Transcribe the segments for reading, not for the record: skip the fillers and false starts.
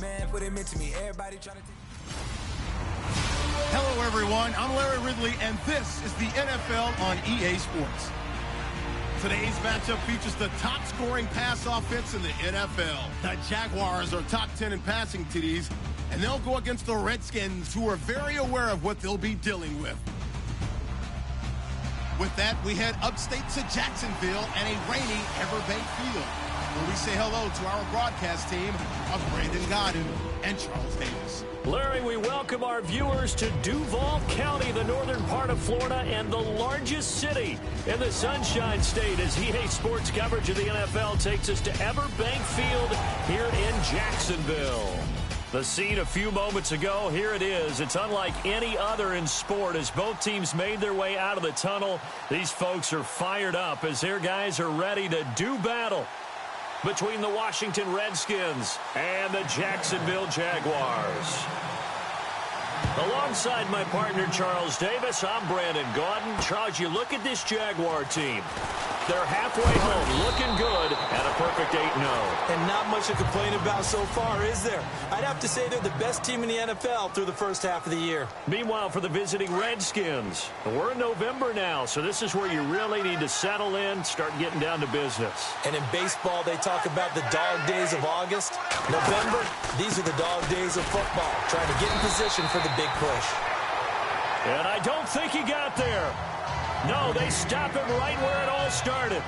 Man, what it meant to me. Everybody trying to take... Hello, everyone. I'm Larry Ridley, and this is the NFL on EA Sports. Today's matchup features the top-scoring pass offense in the NFL. The Jaguars are top 10 in passing TDs, and they'll go against the Redskins, who are very aware of what they'll be dealing with. With that, we head upstate to Jacksonville and a rainy Everbank Field, where we say hello to our broadcast team of Brandon Godden and Charles Davis. Larry, we welcome our viewers to Duval County, the northern part of Florida, and the largest city in the Sunshine State, as EA Sports coverage of the NFL takes us to Everbank Field here in Jacksonville. The scene a few moments ago, here it is. It's unlike any other in sport as both teams made their way out of the tunnel. These folks are fired up as their guys are ready to do battle between the Washington Redskins and the Jacksonville Jaguars. Alongside my partner, Charles Davis, I'm Brandon Gaudin. Charles, you look at this Jaguar team. They're halfway home, looking good, at a perfect 8-0. And not much to complain about so far, is there? I'd have to say they're the best team in the NFL through the first half of the year. Meanwhile, for the visiting Redskins, we're in November now, so this is where you really need to settle in, start getting down to business. And in baseball, they talk about the dog days of August. November, these are the dog days of football, trying to get in position for the big push. And I don't think he got there. No, they stop him right where it all started.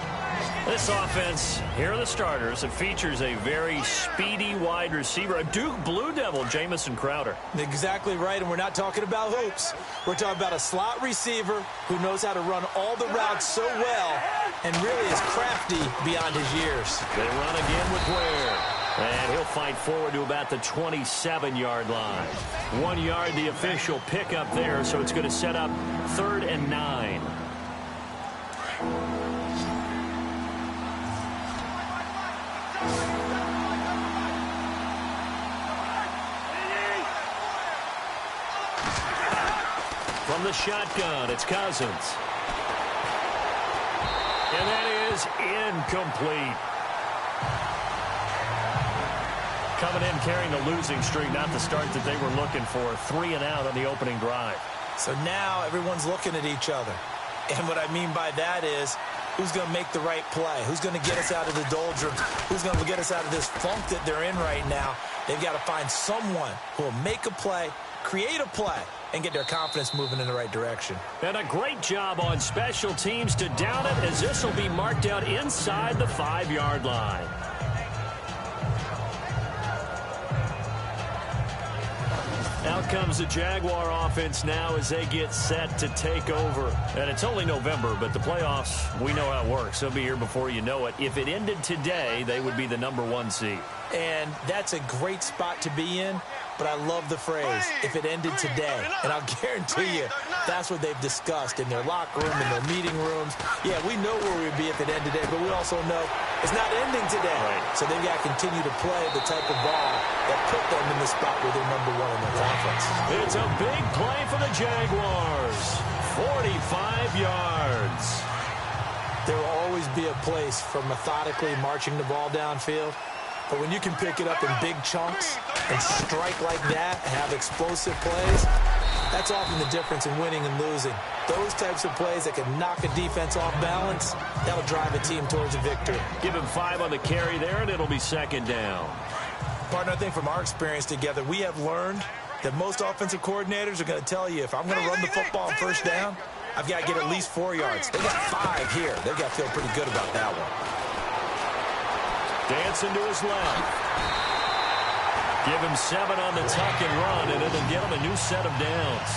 This offense, here are the starters. It features a very speedy wide receiver, a Duke Blue Devil, Jamison Crowder. Exactly right, and we're not talking about hoops. We're talking about a slot receiver who knows how to run all the routes so well and really is crafty beyond his years. They run again with Ware. And he'll fight forward to about the 27-yard line. 1 yard, the official pickup there, so it's going to set up 3rd and 9. From the shotgun, it's Cousins. And that is incomplete. Coming in carrying the losing streak, not the start that they were looking for. 3 and out on the opening drive. So now everyone's looking at each other. And what I mean by that is, who's going to make the right play? Who's going to get us out of the doldrums? Who's going to get us out of this funk that they're in right now? They've got to find someone who will make a play, create a play, and get their confidence moving in the right direction. And a great job on special teams to down it, as this will be marked out inside the 5-yard line. Out comes the Jaguar offense now as they get set to take over. And it's only November, but the playoffs, we know how it works. They'll be here before you know it. If it ended today, they would be the #1 seed. And that's a great spot to be in, but I love the phrase, if it ended today. And I'll guarantee you, that's what they've discussed in their locker room, in their meeting rooms. Yeah, we know where we'd be if it ended today, but we also know it's not ending today. Right. So they've got to continue to play the type of ball that put them in the spot where they're #1 in the conference. It's a big play for the Jaguars. 45 yards. There will always be a place for methodically marching the ball downfield. But when you can pick it up in big chunks and strike like that, have explosive plays, that's often the difference in winning and losing. Those types of plays that can knock a defense off balance, that'll drive a team towards a victory. Give him 5 on the carry there, and it'll be 2nd down. Partner, I think from our experience together, we have learned that most offensive coordinators are going to tell you, if I'm going to run the football on 1st down, I've got to get at least 4 yards. They got 5 here. They've got to feel pretty good about that one. Dancing to his left. Give him 7 on the tuck and run, and it'll get him a new set of downs.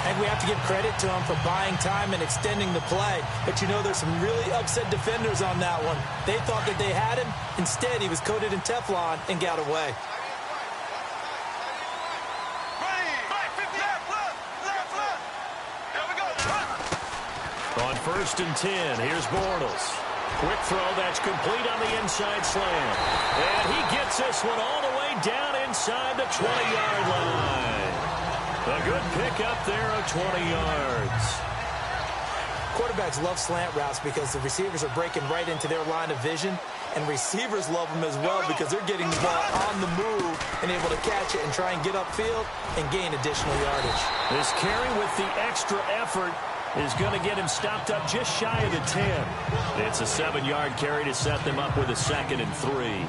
And we have to give credit to him for buying time and extending the play. But you know, there's some really upset defenders on that one. They thought that they had him. Instead, he was coated in Teflon and got away. On 1st and 10, here's Bortles. Quick throw, that's complete on the inside slant. And he gets this one all the way down inside the 20-yard line. A good pick up there of 20 yards. quarterbacks love slant routes because the receivers are breaking right into their line of vision, and receivers love them as well because they're getting the ball on the move and able to catch it and try and get upfield and gain additional yardage. This carry with the extra effort is going to get him stopped up just shy of the 10. It's a 7-yard carry to set them up with a 2nd and 3.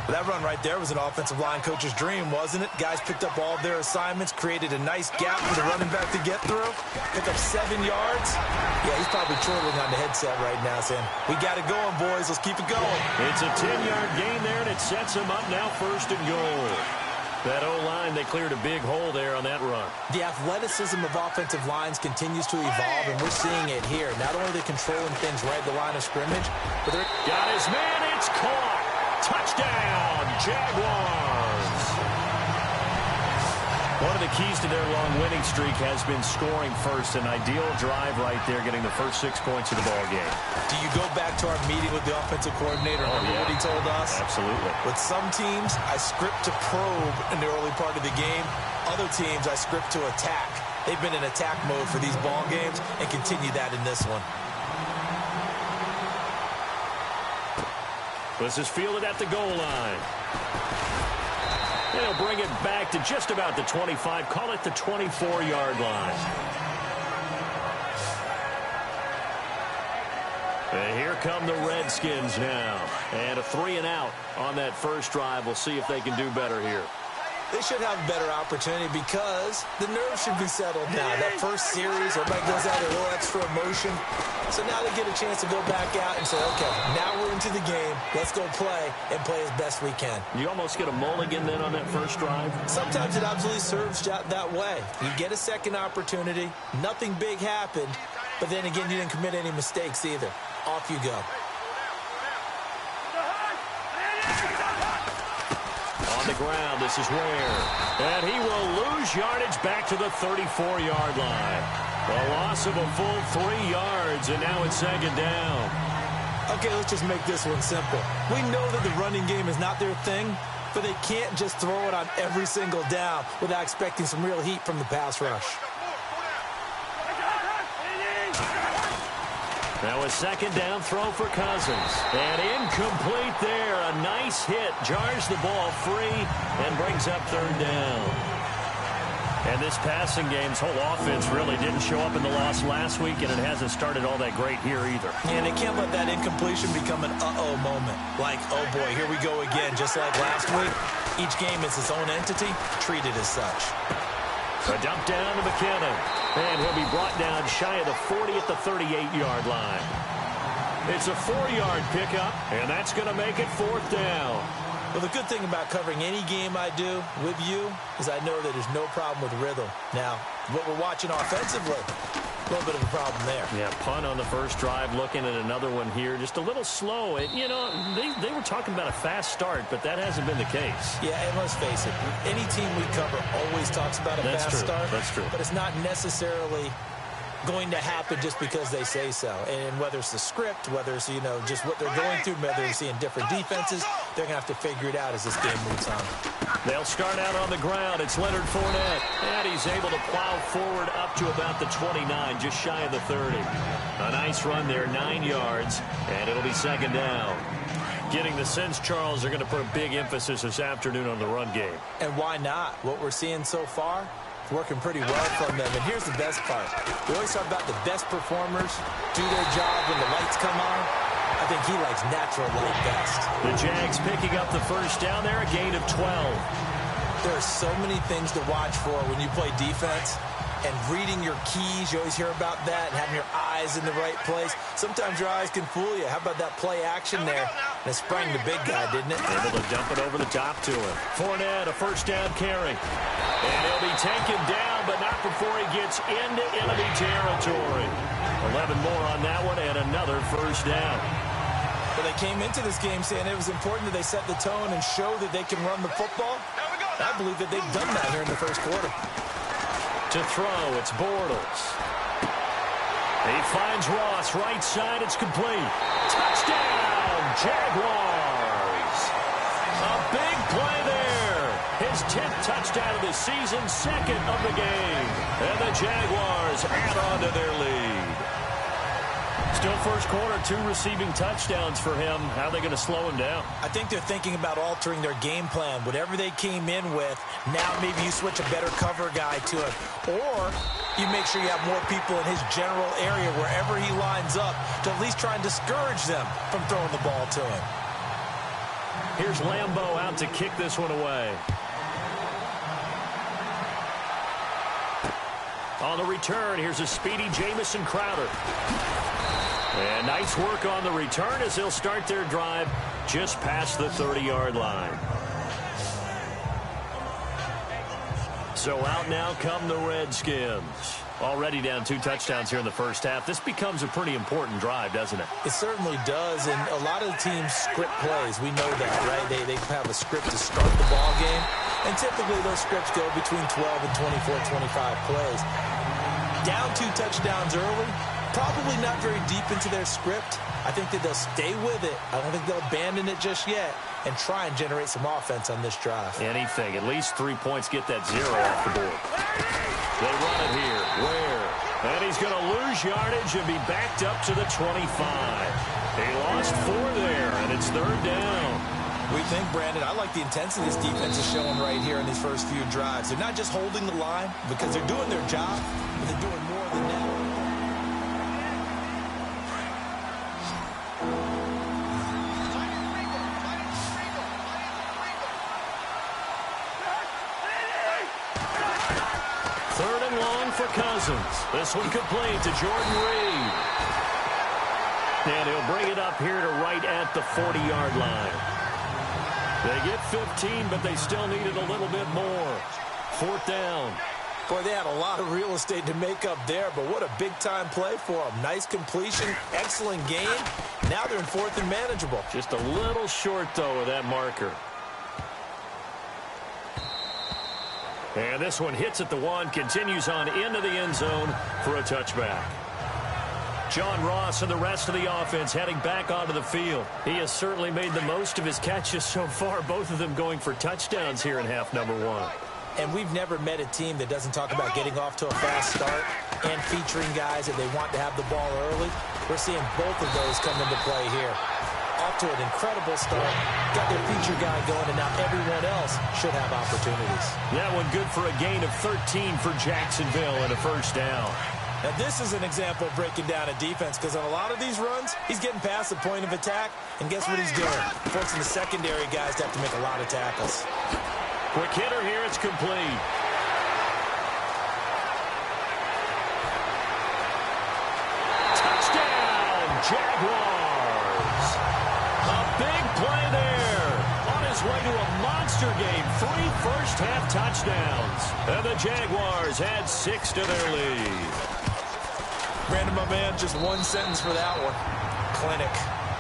That run right there was an offensive line coach's dream, wasn't it? Guys picked up all of their assignments, created a nice gap for the running back to get through, pick up 7 yards. Yeah, he's probably chortling on the headset right now saying, we got it going, boys. Let's keep it going. It's a 10-yard gain there, and it sets him up now 1st and goal. That O-line, they cleared a big hole there on that run. The athleticism of offensive lines continues to evolve, and we're seeing it here. Not only are they controlling things right at the line of scrimmage, but they're... Got his man, it's caught. Touchdown, Jaguars. One of the keys to their long winning streak has been scoring first. An ideal drive right there, getting the first 6 points of the ball game. Do you go back to our meeting with the offensive coordinator? Remember what he told us? Absolutely. With some teams, I script to probe in the early part of the game. Other teams, I script to attack. They've been in attack mode for these ball games and continue that in this one. This is fielded at the goal line. They'll bring it back to just about the 25. Call it the 24-yard line. And here come the Redskins now. And a 3-and-out on that first drive. We'll see if they can do better here. They should have a better opportunity because the nerves should be settled now. That first series, everybody goes out a little extra emotion. So now they get a chance to go back out and say, okay, now we're into the game. Let's go play and play as best we can. You almost get a mulligan then on that first drive? Sometimes it absolutely serves that way. You get a second opportunity. Nothing big happened. But then again, you didn't commit any mistakes either. Off you go. On the ground, this is Ware. And he will lose yardage back to the 34-yard line. A loss of a full 3 yards, and now it's 2nd down. Okay, let's just make this one simple. We know that the running game is not their thing, but they can't just throw it on every single down without expecting some real heat from the pass rush. Now a 2nd down throw for Cousins. And incomplete there. A nice hit. Jars the ball free and brings up 3rd down. And this passing game's whole offense really didn't show up in the loss last week, and it hasn't started all that great here either. And they can't let that incompletion become an uh-oh moment. Like, oh boy, here we go again. Just like last week, each game is its own entity, treated as such. A dump down to McKinnon. And he'll be brought down shy of the 40 at the 38-yard line. It's a 4-yard pickup, and that's going to make it 4th down. Well, the good thing about covering any game I do with you is I know that there's no problem with rhythm. Now, what we're watching offensively, a little bit of a problem there. Yeah, punt on the first drive, looking at another one here. Just a little slow. You know, they were talking about a fast start, but that hasn't been the case. Yeah, and let's face it, any team we cover always talks about a fast start. That's true. But it's not necessarily going to happen just because they say so. And whether it's the script, whether it's, you know, just what they're going through, whether they're seeing different defenses, they're going to have to figure it out as this game moves on. They'll start out on the ground. It's Leonard Fournette. And he's able to plow forward up to about the 29, just shy of the 30. A nice run there, 9 yards, and it'll be 2nd down. Getting the sense, Charles, they're going to put a big emphasis this afternoon on the run game. And why not? What we're seeing so far, it's working pretty well from them. And here's the best part. We always talk about the best performers do their job when the lights come on. I think he likes natural light best. The Jags picking up the first down there, a gain of 12. There are so many things to watch for when you play defense. And reading your keys, you always hear about that, and having your eyes in the right place. Sometimes your eyes can fool you. How about that play action there? And it sprang the big guy, didn't it? Able to dump it over the top to him. Fournette, a first down carry. And he'll be taken down, but not before he gets into enemy territory. 11 more on that one, and another first down. Well, they came into this game saying it was important that they set the tone and show that they can run the football. I believe that they've done that here in the first quarter. To throw, it's Bortles. He finds Ross, right side, it's complete. Touchdown, Jaguars! A big play there. His 10th touchdown of the season, 2nd of the game. And the Jaguars add on to their lead. Still first quarter, 2 receiving touchdowns for him. How are they going to slow him down? I think they're thinking about altering their game plan. Whatever they came in with, now maybe you switch a better cover guy to it. Or you make sure you have more people in his general area wherever he lines up to at least try and discourage them from throwing the ball to him. Here's Lambeau out to kick this one away. On the return, here's a speedy Jamison Crowder. And nice work on the return as they'll start their drive just past the 30-yard line. So out now come the Redskins. Already down 2 touchdowns here in the first half. This becomes a pretty important drive, doesn't it? It certainly does, and a lot of the teams script plays. We know that, right? They have a script to start the ball game, and typically those scripts go between 12 and 24, 25 plays. Down 2 touchdowns early, probably not very deep into their script. I think that they'll stay with it. I don't think they'll abandon it just yet and try and generate some offense on this drive. Anything. At least 3 points, get that 0 off the board. They run it here. Ware. And he's going to lose yardage and be backed up to the 25. He lost 4 there, and it's 3rd down. We think, Brandon, I like the intensity this defense is showing right here in these first few drives. They're not just holding the line because they're doing their job, but they're doing more than that. Third and long for Cousins. This one complete to Jordan Reed. And he'll bring it up here to right at the 40-yard line. They get 15, but they still needed a little bit more. 4th down. Boy, they had a lot of real estate to make up there, but what a big-time play for them. Nice completion, excellent game. Now they're in 4th and manageable. Just a little short, though, of that marker. And this one hits at the 1, continues on into the end zone for a touchback. John Ross and the rest of the offense heading back onto the field. He has certainly made the most of his catches so far, both of them going for touchdowns here in half number 1. And we've never met a team that doesn't talk about getting off to a fast start and featuring guys that they want to have the ball early. We're seeing both of those come into play here. Off to an incredible start, got their feature guy going, and now everyone else should have opportunities. That one good for a gain of 13 for Jacksonville and a 1st down. Now, this is an example of breaking down a defense because on a lot of these runs, he's getting past the point of attack, and guess what he's doing? Forcing the secondary guys to have to make a lot of tackles. Quick hitter here, it's complete. Touchdown, Jaguars. A big play there. On his way to a monster game, 3 first-half touchdowns. And the Jaguars add 6 to their lead. Brandon, my man, just one sentence for that one. Clinic.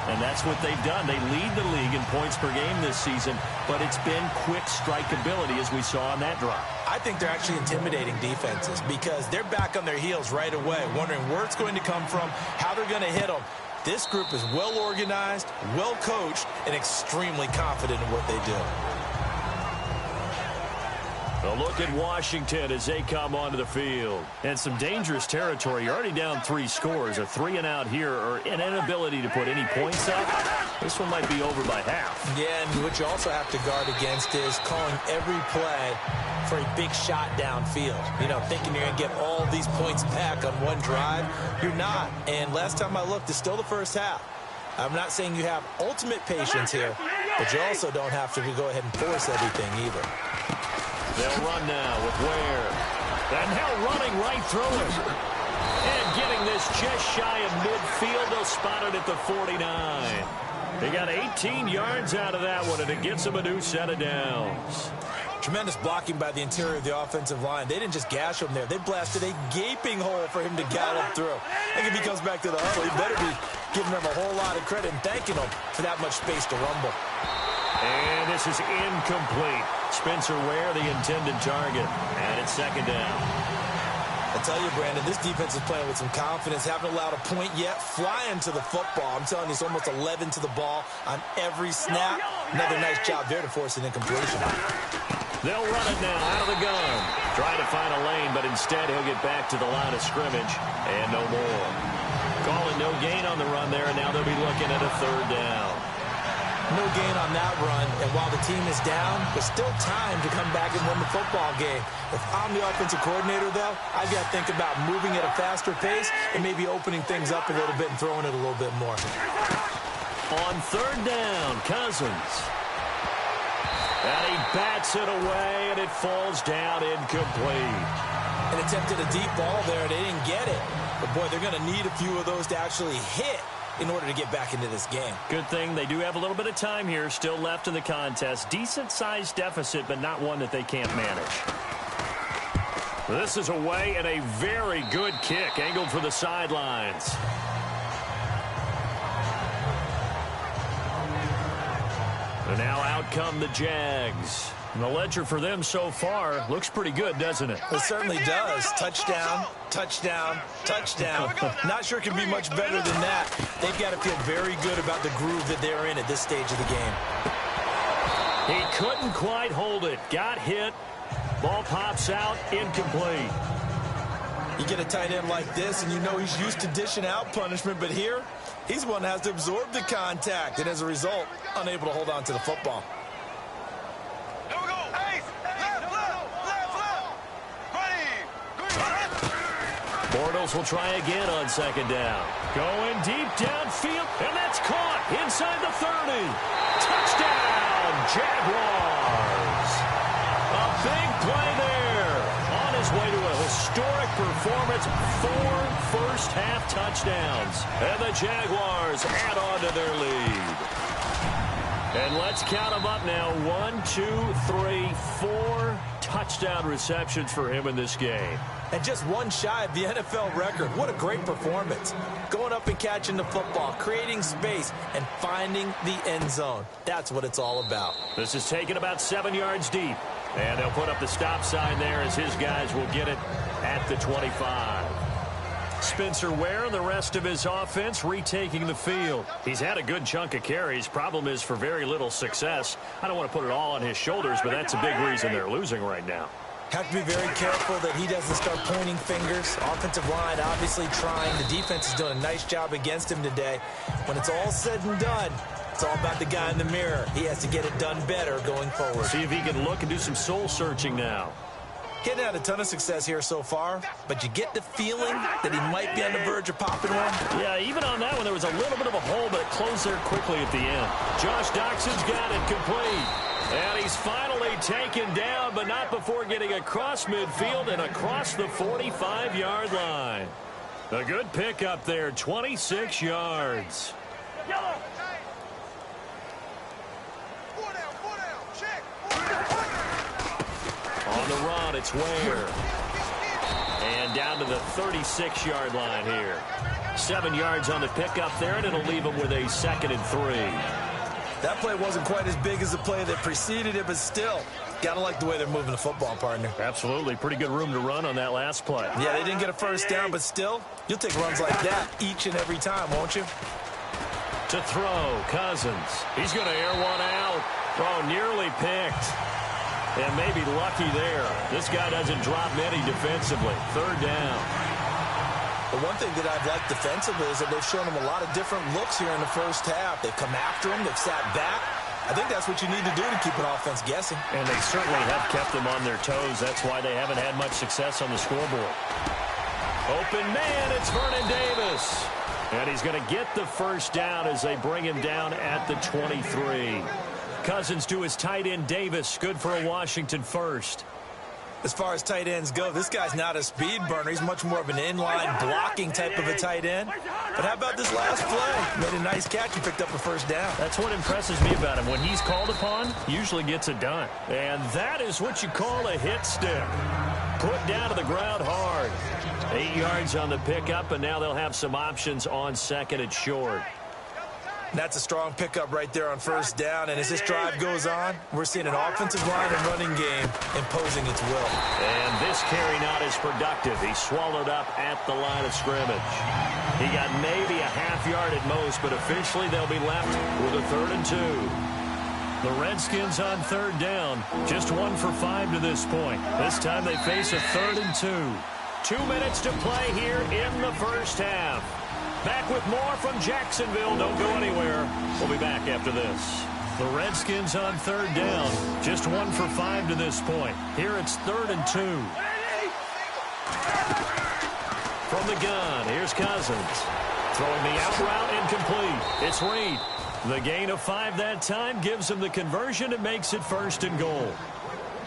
And that's what they've done. They lead the league in points per game this season, but it's been quick strike ability as we saw on that drive. I think they're actually intimidating defenses because they're back on their heels right away, wondering where it's going to come from, how they're going to hit them. This group is well organized, well coached, and extremely confident in what they do. A look at Washington as they come onto the field. And some dangerous territory. You're already down 3 scores. A 3 and out here, or an inability to put any points up. This one might be over by half. Yeah, and what you also have to guard against is calling every play for a big shot downfield. You know, thinking you're going to get all these points back on one drive. You're not. And last time I looked, it's still the first half. I'm not saying you have ultimate patience here, but you also don't have to go ahead and force everything either. They'll run now with Ware. And now running right through it. And getting this just shy of midfield. They'll spot it at the 49. They got 18 yards out of that one, and it gets them a new set of downs. Tremendous blocking by the interior of the offensive line. They didn't just gash him there. They blasted a gaping hole for him to gallop through. I think if he comes back to the huddle, he better be giving them a whole lot of credit and thanking them for that much space to rumble. And this is incomplete. Spencer Ware, the intended target. And it's 2nd down. I'll tell you, Brandon, this defense is playing with some confidence. Haven't allowed a point yet. Flying to the football. I'm telling you, it's almost 11 to the ball on every snap. Another nice job there to force an incompletion. They'll run it now out of the gun. Trying to find a lane, but instead he'll get back to the line of scrimmage. And no more. Calling no gain on the run there, and now they'll be looking at a third down. No gain on that run, and while the team is down, there's still time to come back and win the football game. If I'm the offensive coordinator, though, I've got to think about moving at a faster pace and maybe opening things up a little bit and throwing it a little bit more. On third down, Cousins. And he bats it away, and it falls down incomplete. And attempted a deep ball there. They didn't get it. But, boy, they're going to need a few of those to actually hit in order to get back into this game. Good thing they do have a little bit of time here still left in the contest. Decent-sized deficit, but not one that they can't manage. This is away, and a very good kick angled for the sidelines. And now out come the Jags. And the ledger for them so far looks pretty good, doesn't it? It certainly does. Touchdown, touchdown, touchdown. Not sure it can be much better than that. They've got to feel very good about the groove that they're in at this stage of the game. He couldn't quite hold it. Got hit. Ball pops out. Incomplete. You get a tight end like this, and you know he's used to dishing out punishment, but here, he's one that has to absorb the contact, and as a result, unable to hold on to the football. Bortles will try again on second down. Going deep downfield, and that's caught inside the 30. Touchdown, Jaguars. A big play there. On his way to a historic performance, 4 first-half touchdowns. And the Jaguars add on to their lead. And let's count them up now. 1, 2, 3, 4 touchdown receptions for him in this game. And just one shy of the NFL record. What a great performance. Going up and catching the football, creating space, and finding the end zone. That's what it's all about. This is taken about 7 yards deep. And they'll put up the stop sign there as his guys will get it at the 25. Spencer Ware and the rest of his offense retaking the field. He's had a good chunk of carries. Problem is for very little success. I don't want to put it all on his shoulders, but that's a big reason they're losing right now. Have to be very careful that he doesn't start pointing fingers. Offensive line obviously trying. The defense is doing a nice job against him today. When it's all said and done, it's all about the guy in the mirror. He has to get it done better going forward. See if he can look and do some soul searching now. He had a ton of success here so far, but you get the feeling that he might be on the verge of popping one. Yeah, even on that one, there was a little bit of a hole, but it closed there quickly at the end. Josh Doxson's got it complete. And he's finally taken down, but not before getting across midfield and across the 45-yard line. A good pickup there, 26 yards. On the run, it's Ware. And down to the 36-yard line here. 7 yards on the pickup there, and it'll leave him with a 2nd and 3. That play wasn't quite as big as the play that preceded it, but still, gotta like the way they're moving the football, partner. Absolutely. Pretty good room to run on that last play. Yeah, they didn't get a first down, but still, you'll take runs like that each and every time, won't you? To throw, Cousins. He's going to air one out. Oh, nearly picked. And maybe lucky there. This guy doesn't drop many defensively. 3rd down. The one thing that I've liked defensively is that they've shown him a lot of different looks here in the first half. They've come after him. They've sat back. I think that's what you need to do to keep an offense guessing. And they certainly have kept them on their toes. That's why they haven't had much success on the scoreboard. Open man, it's Vernon Davis. And he's going to get the first down as they bring him down at the 23. Cousins to his tight end, Davis. Good for a Washington first. As far as tight ends go, this guy's not a speed burner. He's much more of an inline blocking type of a tight end. But how about this last play? Made a nice catch and picked up a first down. That's what impresses me about him. When he's called upon, usually gets it done. And that is what you call a hit stick. Put down to the ground hard. 8 yards on the pickup, and now they'll have some options on 2nd and short. That's a strong pickup right there on first down. And as this drive goes on, we're seeing an offensive line and running game imposing its will. And this carry not as productive. He swallowed up at the line of scrimmage. He got maybe a half yard at most, but officially they'll be left with a 3rd and 2. The Redskins on 3rd down. Just 1 for 5 to this point. This time they face a 3rd and 2. 2 minutes to play here in the first half. Back with more from Jacksonville. Don't go anywhere. We'll be back after this. The Redskins on third down. Just 1 for 5 to this point. Here it's 3rd and 2. From the gun, here's Cousins. Throwing the out route incomplete. It's Reed. The gain of 5 that time gives him the conversion and makes it 1st and goal.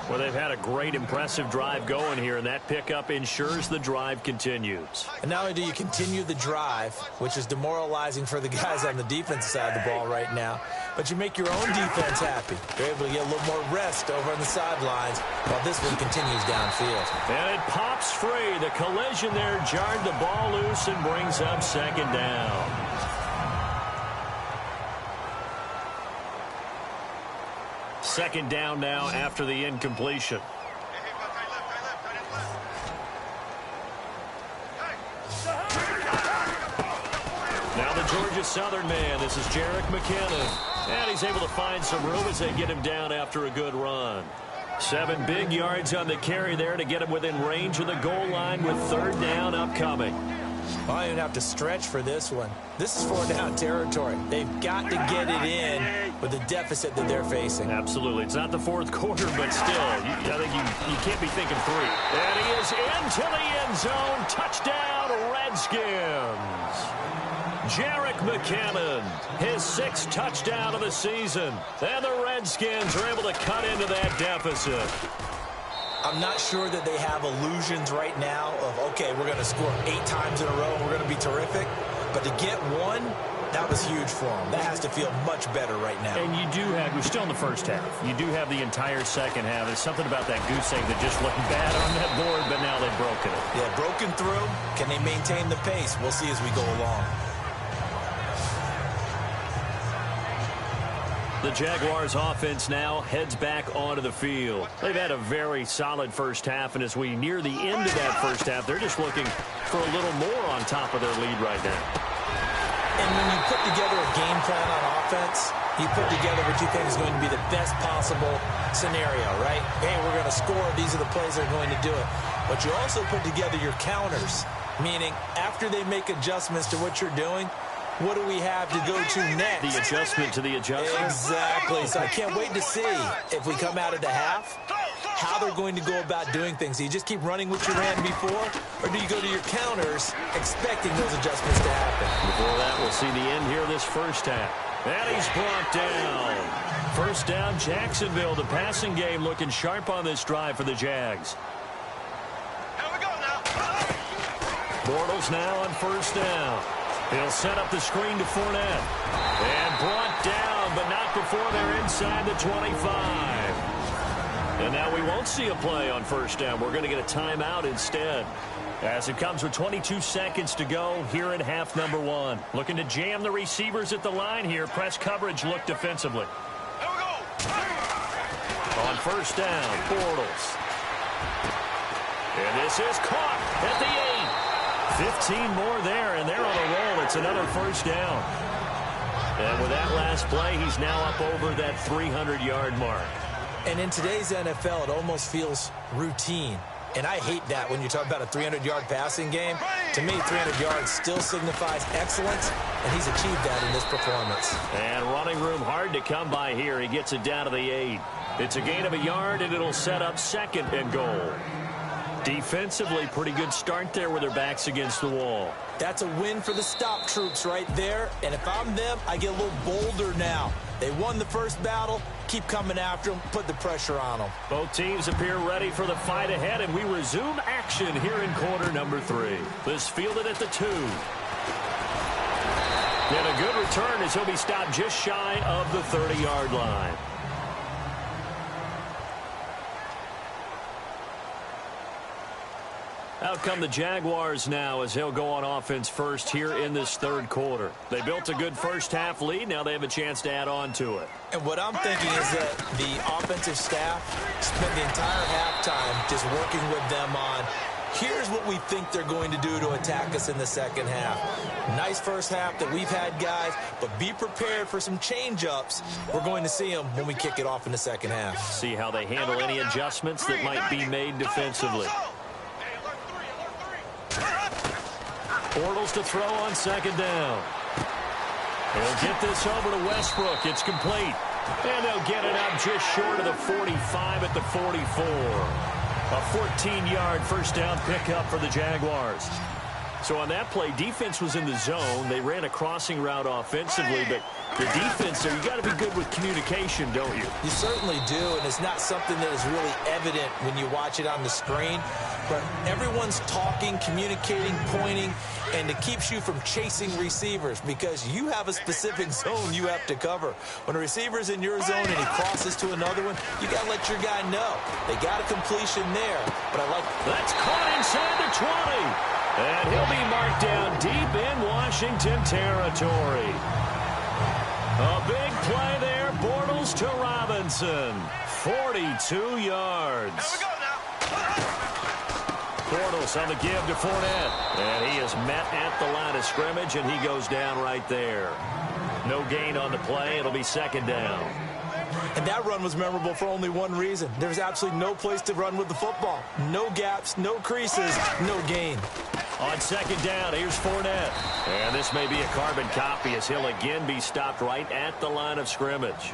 Well, they've had a great, impressive drive going here, and that pickup ensures the drive continues. And not only do you continue the drive, which is demoralizing for the guys on the defensive side of the ball right now, but you make your own defense happy. They're able to get a little more rest over on the sidelines while this one continues downfield. And it pops free. The collision there jarred the ball loose and brings up 2nd down. Second down now after the incompletion. Now the Georgia Southern man. This is Jerick McKinnon. And he's able to find some room as they get him down after a good run. 7 big yards on the carry there to get him within range of the goal line with 3rd down upcoming. Well, I don't even have to stretch for this one. This is 4th-down territory. They've got to get it in with the deficit that they're facing. Absolutely. It's not the 4th quarter, but still, I think you can't be thinking 3. And he is into the end zone. Touchdown, Redskins. Jerick McKinnon, his 6th touchdown of the season. And the Redskins are able to cut into that deficit. I'm not sure that they have illusions right now of, okay, we're going to score 8 times in a row and we're going to be terrific. But to get 1, that was huge for them. That has to feel much better right now. And you do have, we're still in the first half. You do have the entire second half. There's something about that goose egg that just looked bad on that board, but now they've broken it. Yeah, broken through. Can they maintain the pace? We'll see as we go along. The Jaguars offense now heads back onto the field. They've had a very solid first half, and as we near the end of that first half, they're just looking for a little more on top of their lead right now. And when you put together a game plan on offense, you put together what you think is going to be the best possible scenario, right? Hey, we're going to score. These are the plays that are going to do it. But you also put together your counters, meaning after they make adjustments to what you're doing, what do we have to go to next? The adjustment to the adjustment. Exactly. So I can't wait to see if we come out of the half, how they're going to go about doing things. Do you just keep running what you ran before, or do you go to your counters expecting those adjustments to happen? Before that, we'll see the end here of this first half. And he's brought down. First down, Jacksonville. The passing game looking sharp on this drive for the Jags. Here we go now. Bortles now on first down. He'll set up the screen to Fournette. And brought down, but not before they're inside the 25. And now we won't see a play on first down. We're going to get a timeout instead. As it comes with 22 seconds to go here in half number 1. Looking to jam the receivers at the line here. Press coverage look defensively. Here we go. On first down, Bortles. And this is caught at the 8. 15 more there, and they're on a roll. It's another first down. And with that last play, he's now up over that 300-yard mark. And in today's NFL, it almost feels routine. And I hate that when you talk about a 300-yard passing game. To me, 300 yards still signifies excellence, and he's achieved that in this performance. And running room hard to come by here. He gets it down to the 8. It's a gain of a yard, and it'll set up 2nd and goal. Defensively, pretty good start there with their backs against the wall. That's a win for the stop troops right there. And if I'm them, I get a little bolder now. They won the first battle. Keep coming after them. Put the pressure on them. Both teams appear ready for the fight ahead, and we resume action here in quarter number 3. This fielded at the 2. And a good return as he'll be stopped just shy of the 30-yard line. Out come the Jaguars now as they'll go on offense first here in this 3rd quarter. They built a good first half lead. Now they have a chance to add on to it. And what I'm thinking is that the offensive staff spent the entire halftime just working with them on, here's what we think they're going to do to attack us in the second half. Nice first half that we've had, guys, but be prepared for some change-ups. We're going to see them when we kick it off in the second half. See how they handle any adjustments that might be made defensively. Bortles to throw on second down. He'll get this over to Westbrook. It's complete. And they'll get it up just short of the 45 at the 44. A 14-yard first down pickup for the Jaguars. So on that play, defense was in the zone. They ran a crossing route offensively, but the defense there, you got to be good with communication, don't you? You certainly do, and it's not something that is really evident when you watch it on the screen. But everyone's talking, communicating, pointing, and it keeps you from chasing receivers because you have a specific zone you have to cover. When a receiver's in your zone and he crosses to another one, you got to let your guy know. They got a completion there, but I like... That's caught inside the 20. And he'll be marked down deep in Washington territory. A big play there. Bortles to Robinson. 42 yards. There we go now. Bortles on the give to Fournette. And he is met at the line of scrimmage, and he goes down right there. No gain on the play. It'll be second down. And that run was memorable for only one reason. There's absolutely no place to run with the football. No gaps, no creases, no gain. On second down, here's Fournette. And this may be a carbon copy as he'll again be stopped right at the line of scrimmage.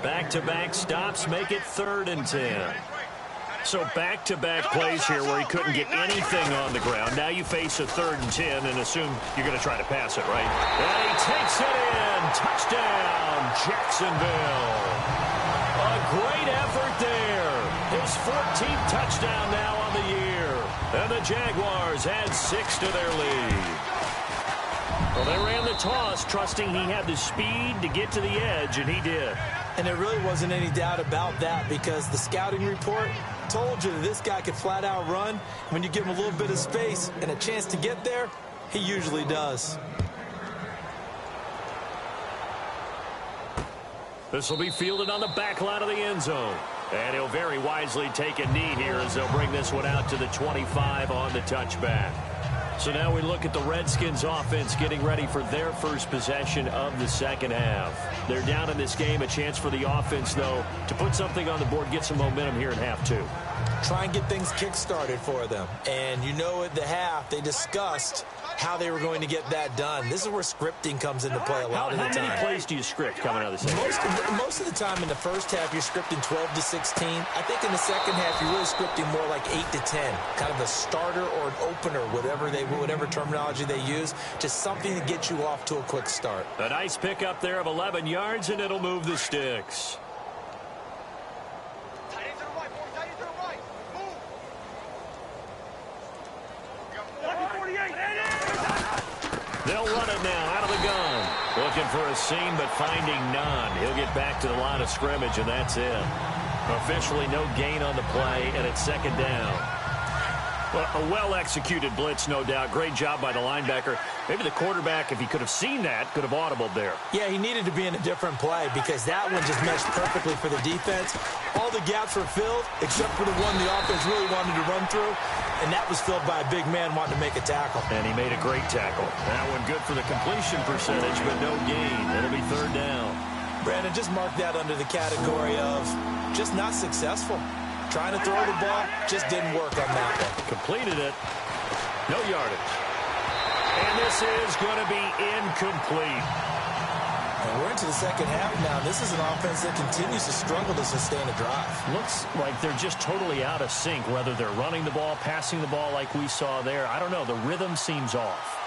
Back-to-back stops make it 3rd and 10. So back-to-back plays here where he couldn't get anything on the ground. Now you face a 3rd and 10 and assume you're going to try to pass it, right? And he takes it in. Touchdown, Jacksonville. A great effort there. His 14th touchdown now on the year. And the Jaguars add 6 to their lead. Well, they ran the toss, trusting he had the speed to get to the edge, and he did. And there really wasn't any doubt about that because the scouting report told you that this guy could flat out run. When you give him a little bit of space and a chance to get there, he usually does. This will be fielded on the back line of the end zone. And he'll very wisely take a knee here as they'll bring this one out to the 25 on the touchback. So now we look at the Redskins offense getting ready for their first possession of the second half. They're down in this game. A chance for the offense, though, to put something on the board, get some momentum here in half 2. Try and get things kick-started for them. And you know at the half, they discussed how they were going to get that done. This is where scripting comes into play a lot of the time. How many plays do you script coming out of the second half? Most of the time in the first half, you're scripting 12 to 16. I think in the second half, you're really scripting more like 8 to 10. Kind of a starter or an opener, whatever terminology they use. Just something to get you off to a quick start. A nice pickup there of 11 yards, and it'll move the sticks. They'll run it now out of the gun. Looking for a seam, but finding none. He'll get back to the line of scrimmage, and that's it. Officially no gain on the play, and it's second down. Well, a well-executed blitz, no doubt. Great job by the linebacker. Maybe the quarterback, if he could have seen that, could have audibled there. Yeah, he needed to be in a different play because that one just meshed perfectly for the defense. All the gaps were filled except for the one the offense really wanted to run through, and that was filled by a big man wanting to make a tackle. And he made a great tackle. That one good for the completion percentage, but no gain. It'll be third down. Brandon, just mark that under the category of just not successful. Trying to throw the ball, just didn't work on that one. Completed it. No yardage. And this is going to be incomplete. And we're into the second half now. This is an offense that continues to struggle to sustain a drive. Looks like they're just totally out of sync, whether they're running the ball, passing the ball like we saw there. I don't know. The rhythm seems off.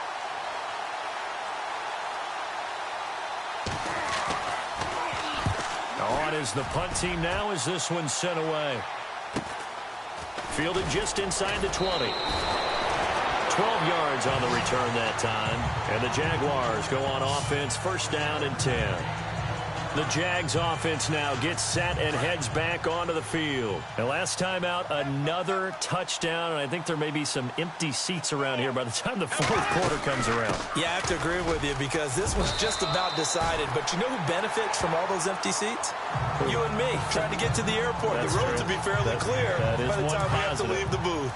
On is the punt team now as this one's sent away. Fielded just inside the 20. 12 yards on the return that time. And the Jaguars go on offense, first down and 10. The Jags offense now gets set and heads back onto the field. And last time out, another touchdown. And I think there may be some empty seats around here by the time the fourth quarter comes around. Yeah, I have to agree with you because this one's just about decided. But you know who benefits from all those empty seats? You and me, trying to get to the airport. The roads will be fairly clear by the time we have to leave the booth.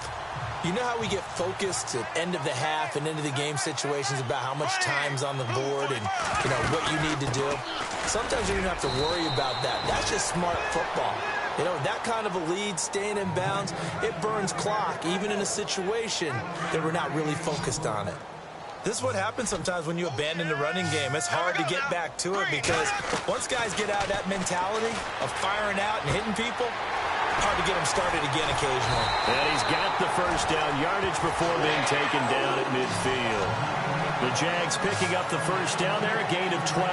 You know how we get focused at end of the half and into the game situations about how much time's on the board and, you know, what you need to do? Sometimes you don't have to worry about that. That's just smart football. You know, that that kind of a lead, staying in bounds, it burns clock, even in a situation that we're not really focused on it. This is what happens sometimes when you abandon the running game. It's hard to get back to it because once guys get out of that mentality of firing out and hitting people, hard to get them started again occasionally. And he's got the first down yardage before being taken down at midfield. The Jags picking up the first down there, a gain of 12.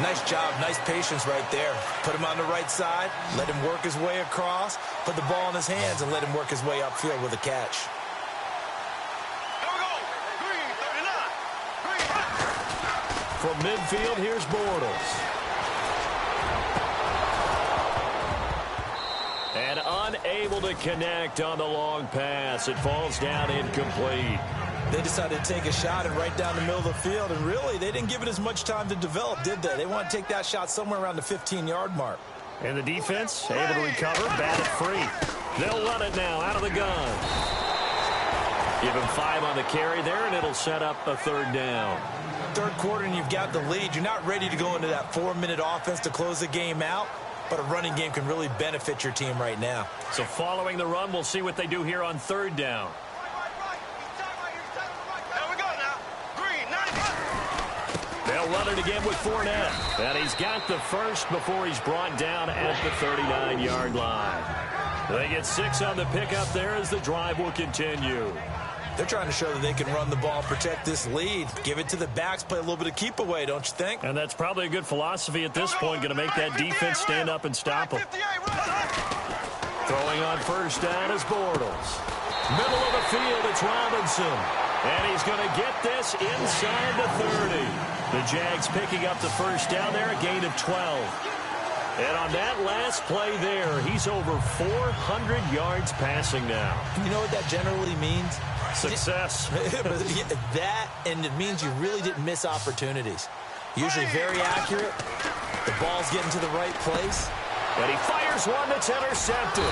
Nice job, nice patience right there. Put him on the right side, let him work his way across, put the ball in his hands, and let him work his way upfield with a catch. From midfield, here's Bortles. And unable to connect on the long pass. It falls down incomplete. They decided to take a shot and right down the middle of the field, and really, they didn't give it as much time to develop, did they? They want to take that shot somewhere around the 15-yard mark. And the defense able to recover, bat it free. They'll run it now out of the gun. Give him 5 on the carry there, and it'll set up a third down. Third quarter, and you've got the lead. You're not ready to go into that 4-minute offense to close the game out, but a running game can really benefit your team right now. So following the run, we'll see what they do here on third down. They'll run it again with Fournette. And he's got the first before he's brought down at the 39-yard line. They get 6 on the pickup there as the drive will continue. They're trying to show that they can run the ball, protect this lead. Give it to the backs, play a little bit of keep away, don't you think? And that's probably a good philosophy at this point, going to make that defense stand up and stop them. Throwing on first down is Bortles. Middle of the field, it's Robinson. And he's going to get this inside the 30. The Jags picking up the first down there, a gain of 12. And on that last play there, he's over 400 yards passing now. You know what that generally means? Success. That, and it means you really didn't miss opportunities. Usually very accurate. The ball's getting to the right place. And he fires one that's intercepted.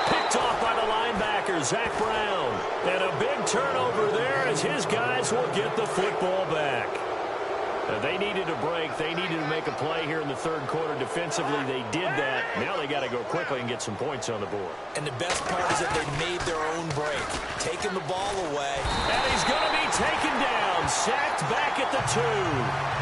Picked off by the linebacker, Zach Brown. And a big turnover there as his guys will get the football back. They needed a break. They needed to make a play here in the third quarter. Defensively, they did that. Now they got to go quickly and get some points on the board. And the best part is that they made their own break, taking the ball away. And he's going to be taken down, sacked back at the 2.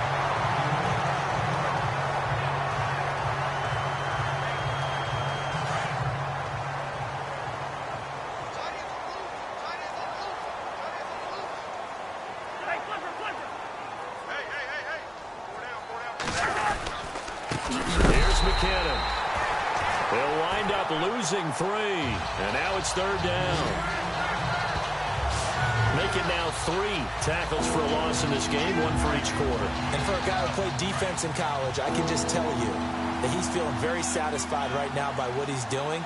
They'll wind up losing 3, and now it's third down. Making now 3 tackles for a loss in this game, 1 for each quarter. And for a guy who played defense in college, I can just tell you that he's feeling very satisfied right now by what he's doing,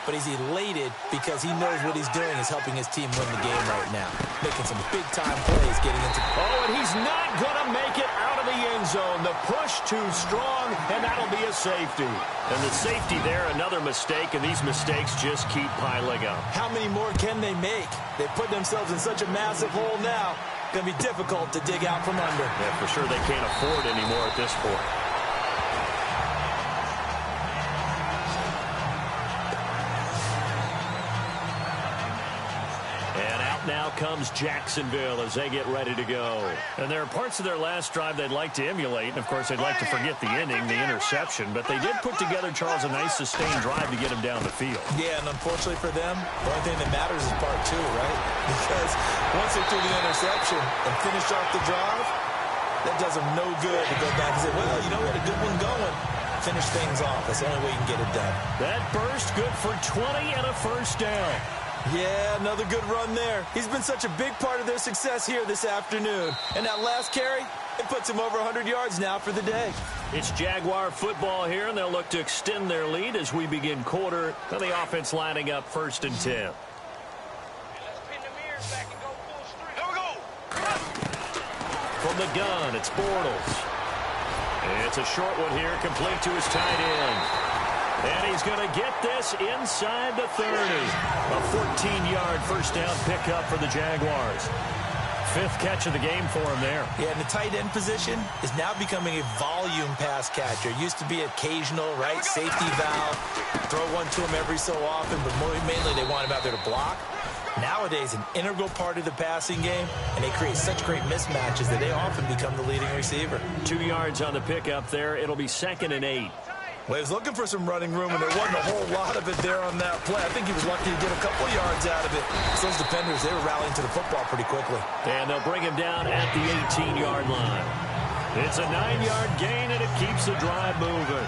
but he's elated because he knows what he's doing is helping his team win the game right now. Making some big-time plays getting into... Oh, and he's not going to make it out of the end zone. The push too strong, and that'll be a safety. And the safety there, another mistake, and these mistakes just keep piling up. How many more can they make? They put themselves in such a massive hole now. Going to be difficult to dig out from under. Yeah, for sure they can't afford anymore at this point. Now comes Jacksonville as they get ready to go. And there are parts of their last drive they'd like to emulate. And, of course, they'd like to forget the ending, the interception. But they did put together, Charles, a nice sustained drive to get him down the field. Yeah, and unfortunately for them, the only thing that matters is part 2, right? Because once they threw the interception and finished off the drive, that does them no good to go back and say, well, you know, we had a good one going. Finish things off. That's the only way you can get it done. That burst good for 20 and a first down. Yeah, another good run there. He's been such a big part of their success here this afternoon. And that last carry, it puts him over 100 yards now for the day. It's Jaguar football here, and they'll look to extend their lead as we begin quarter. Then the offense lining up 1st and 10. From the gun, it's Bortles. It's a short one here, complete to his tight end. And he's going to get this inside the 30. A 14-yard first down pickup for the Jaguars. fifth catch of the game for him there. Yeah, and the tight end position is now becoming a volume pass catcher. Used to be occasional, right? Safety valve. Throw one to him every so often, but mainly they want him out there to block. Nowadays, an integral part of the passing game, and they create such great mismatches that they often become the leading receiver. 2 yards on the pickup there. It'll be 2nd and 8. Well, he was looking for some running room, and there wasn't a whole lot of it there on that play. I think he was lucky to get a couple yards out of it. So those defenders, they were rallying to the football pretty quickly. And they'll bring him down at the 18-yard line. It's a 9-yard gain, and it keeps the drive moving.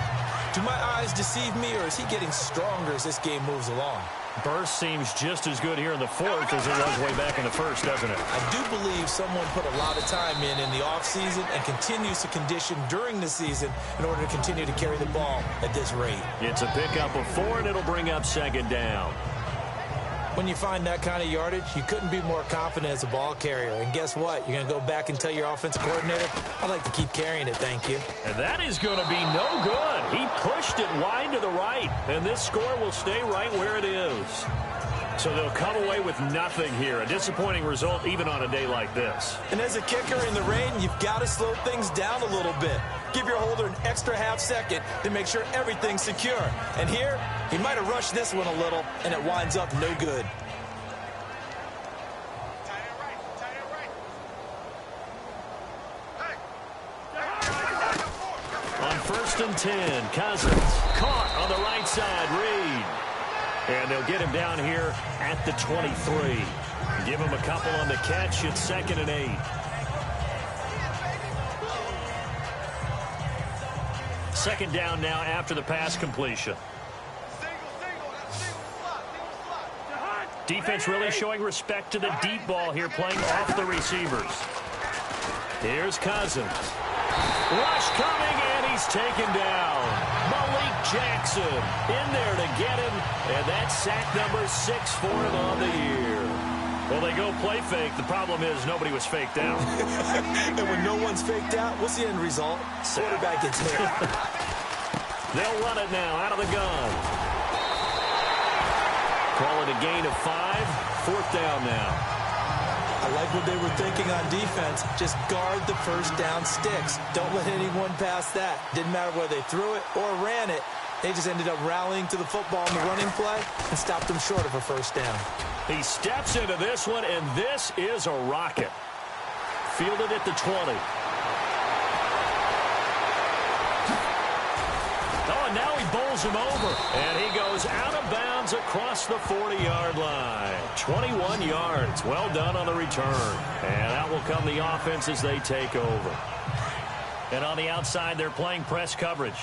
Do my eyes deceive me, or is he getting stronger as this game moves along? Burst seems just as good here in the 4th as it was way back in the 1st, doesn't it? I do believe someone put a lot of time in the offseason and continues to condition during the season in order to continue to carry the ball at this rate. It's a pickup of 4, and it'll bring up 2nd down. When you find that kind of yardage, you couldn't be more confident as a ball carrier. And guess what? You're going to go back and tell your offensive coordinator, I'd like to keep carrying it, thank you. And that is going to be no good. He pushed it wide to the right, and this score will stay right where it is. So they'll come away with nothing here. A disappointing result even on a day like this. And as a kicker in the rain, you've got to slow things down a little bit. Give your holder an extra half second to make sure everything's secure. And here, he might have rushed this one a little, and it winds up no good. On 1st and 10, Cousins caught on the right side, Reed. And they'll get him down here at the 23. Give him a couple on the catch. It's 2nd and 8. Second down now after the pass completion. Defense really showing respect to the deep ball here, playing off the receivers. Here's Cousins. Rush coming, and he's taken down. Malik Jackson in there to get him, and that's sack number 6 for him on the year. Well, they go play fake. The problem is nobody was faked out. And when no one's faked out, what's the end result? Quarterback gets hit. They'll run it now out of the gun. Call it a gain of 5. 4th down now. I like what they were thinking on defense. Just guard the first down sticks. Don't let anyone pass that. Didn't matter whether they threw it or ran it. They just ended up rallying to the football in the running play and stopped them short of a first down. He steps into this one, and this is a rocket. Fielded at the 20. Oh, and now he bowls him over. And he goes out of bounds across the 40-yard line. 21 yards. Well done on the return. And out will come the offense as they take over. And on the outside, they're playing press coverage.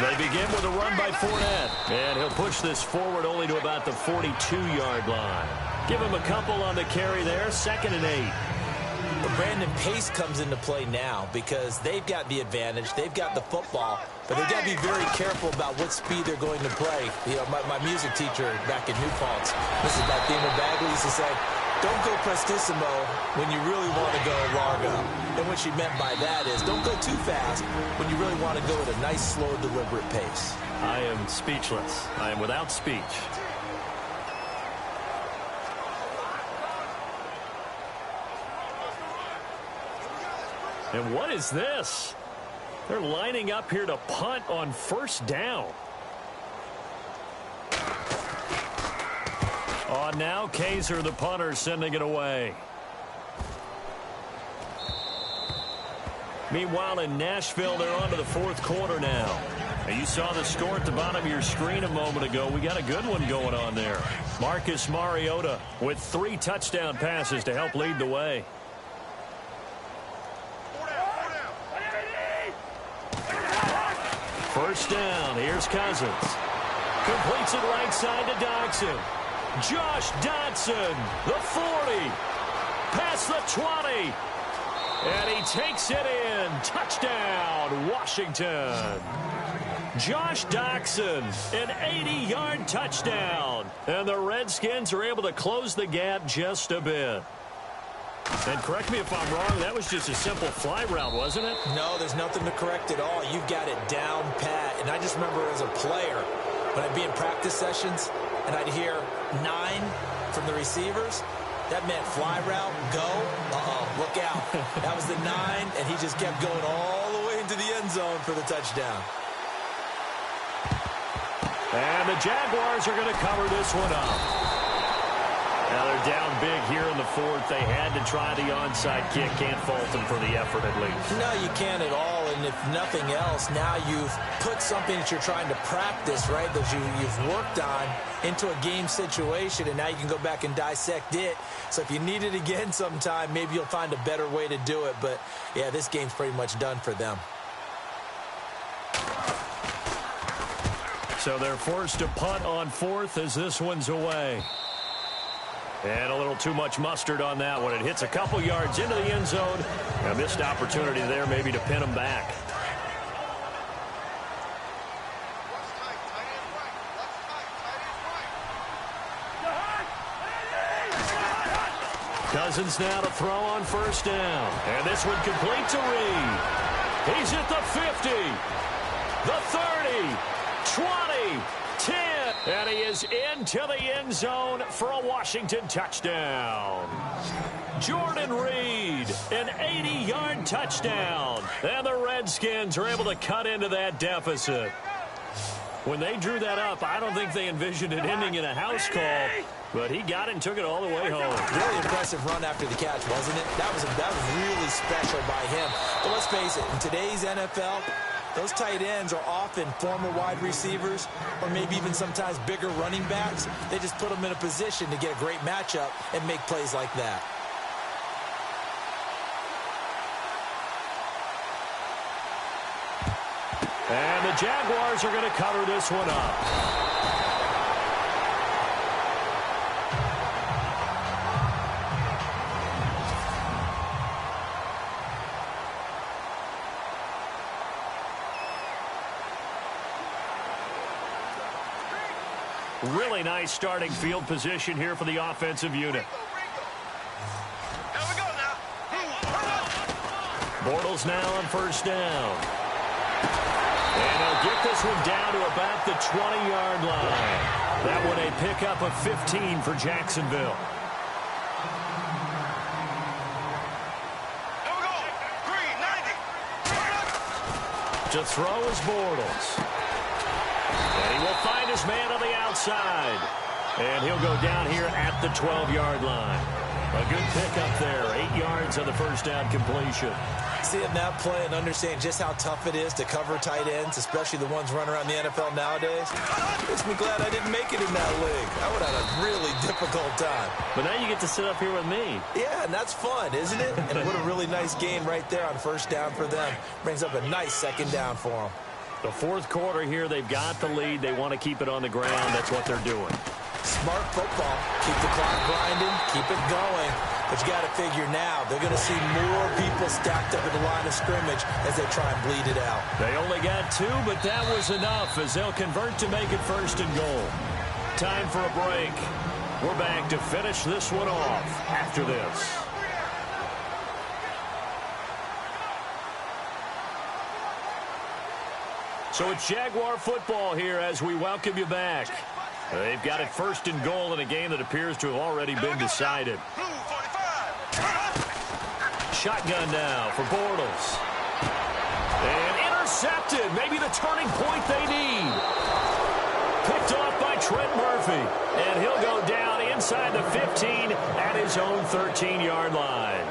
They begin with a run by Fournette. And he'll push this forward only to about the 42-yard line. Give him a couple on the carry there. 2nd and 8. But Brandon, pace comes into play now because they've got the advantage. They've got the football. But they've got to be very careful about what speed they're going to play. You know, my music teacher back in New Paltz, Mrs. Bathema Bagley, used to say, don't go prestissimo when you really want to go largo. And what she meant by that is don't go too fast when you really want to go at a nice, slow, deliberate pace. I am speechless. I am without speech. And what is this? They're lining up here to punt on 1st down. Oh, now Kaiser, the punter, sending it away. Meanwhile, in Nashville, they're on to the 4th quarter now. And you saw the score at the bottom of your screen a moment ago. We got a good one going on there. Marcus Mariota with 3 touchdown passes to help lead the way. First down. Here's Cousins. Completes it right side to Dodson. Josh Dodson, the 40. Past the 20. And he takes it in. Touchdown, Washington. Josh Dodson, an 80-yard touchdown. And the Redskins are able to close the gap just a bit. And correct me if I'm wrong, that was just a simple fly route, wasn't it? No, there's nothing to correct at all. You've got it down pat. And I just remember as a player, when I'd be in practice sessions, and I'd hear 9 from the receivers, that meant fly route, go, look out. That was the 9, and he just kept going all the way into the end zone for the touchdown. And the Jaguars are going to cover this one up. Now they're down big here in the 4th. They had to try the onside kick. Can't fault them for the effort at least. No, you can't at all. And if nothing else, now you've put something that you're trying to practice, right, that you've worked on into a game situation, and now you can go back and dissect it. So if you need it again sometime, maybe you'll find a better way to do it. But, yeah, this game's pretty much done for them. So they're forced to punt on 4th as this one's away. And a little too much mustard on that one. It hits a couple yards into the end zone. A missed opportunity there maybe to pin them back. Cousins now to throw on 1st down. And this one complete to Reed. He's at the 50, the 30, 20, 10, and he is into the end zone for a Washington touchdown. Jordan Reed, an 80-yard touchdown. And the Redskins are able to cut into that deficit. When they drew that up, I don't think they envisioned it ending in a house call, but he got it and took it all the way home. Really impressive run after the catch, wasn't it? That was really special by him. But let's face it, in today's NFL, those tight ends are often former wide receivers or maybe even sometimes bigger running backs. They just put them in a position to get a great matchup and make plays like that. And the Jaguars are going to cover this one up. Really nice starting field position here for the offensive unit. Bortles now on 1st down. And he'll get this one down to about the 20-yard line. That one a pickup of 15 for Jacksonville. To throw is Bortles. And he will find his man on the outside. And he'll go down here at the 12-yard line. A good pickup there. 8 yards on the 1st down completion. Seeing that play and understand just how tough it is to cover tight ends, especially the ones running around the NFL nowadays, makes me glad I didn't make it in that league. I would have had a really difficult time. But now you get to sit up here with me. Yeah, and that's fun, isn't it? And what a really nice game right there on 1st down for them. Brings up a nice 2nd down for them. The 4th quarter here, they've got the lead. They want to keep it on the ground. That's what they're doing. Smart football. Keep the clock grinding. Keep it going. But you got to figure now, they're going to see more people stacked up in the line of scrimmage as they try and bleed it out. They only got 2, but that was enough as they'll convert to make it 1st and goal. Time for a break. We're back to finish this one off after this. So it's Jaguar football here as we welcome you back. They've got it 1st and goal in a game that appears to have already been decided. Shotgun now for Bortles. And intercepted. Maybe the turning point they need. Picked off by Trent Murphy. And he'll go down inside the 15 at his own 13-yard line.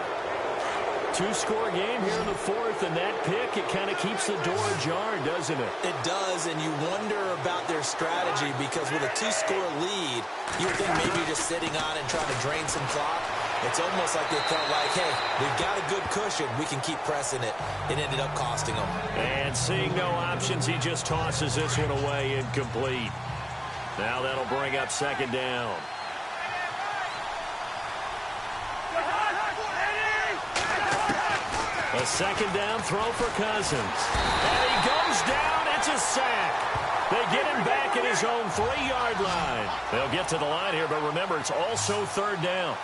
2-score game here in the 4th, and that pick, it kind of keeps the door ajar, doesn't it? It does, and you wonder about their strategy because with a 2-score lead, you would think maybe you're just sitting on it and trying to drain some clock. It's almost like they felt like, hey, we've got a good cushion. We can keep pressing it. It ended up costing them. And seeing no options, he just tosses this one away incomplete. Now that'll bring up 2nd down. A 2nd down throw for Cousins. And he goes down. It's a sack. They get him back at his own 3-yard line. They'll get to the line here, but remember, it's also 3rd down.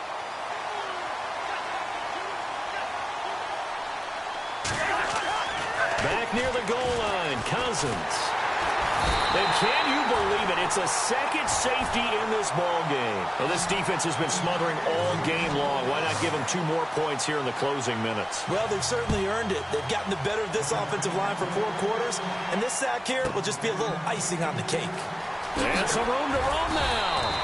Back near the goal line, Cousins. And can you believe it? It's a second safety in this ball game. Well, this defense has been smothering all game long. Why not give them 2 more points here in the closing minutes? Well, they've certainly earned it. They've gotten the better of this offensive line for 4 quarters, and this sack here will just be a little icing on the cake. And some room to roam now.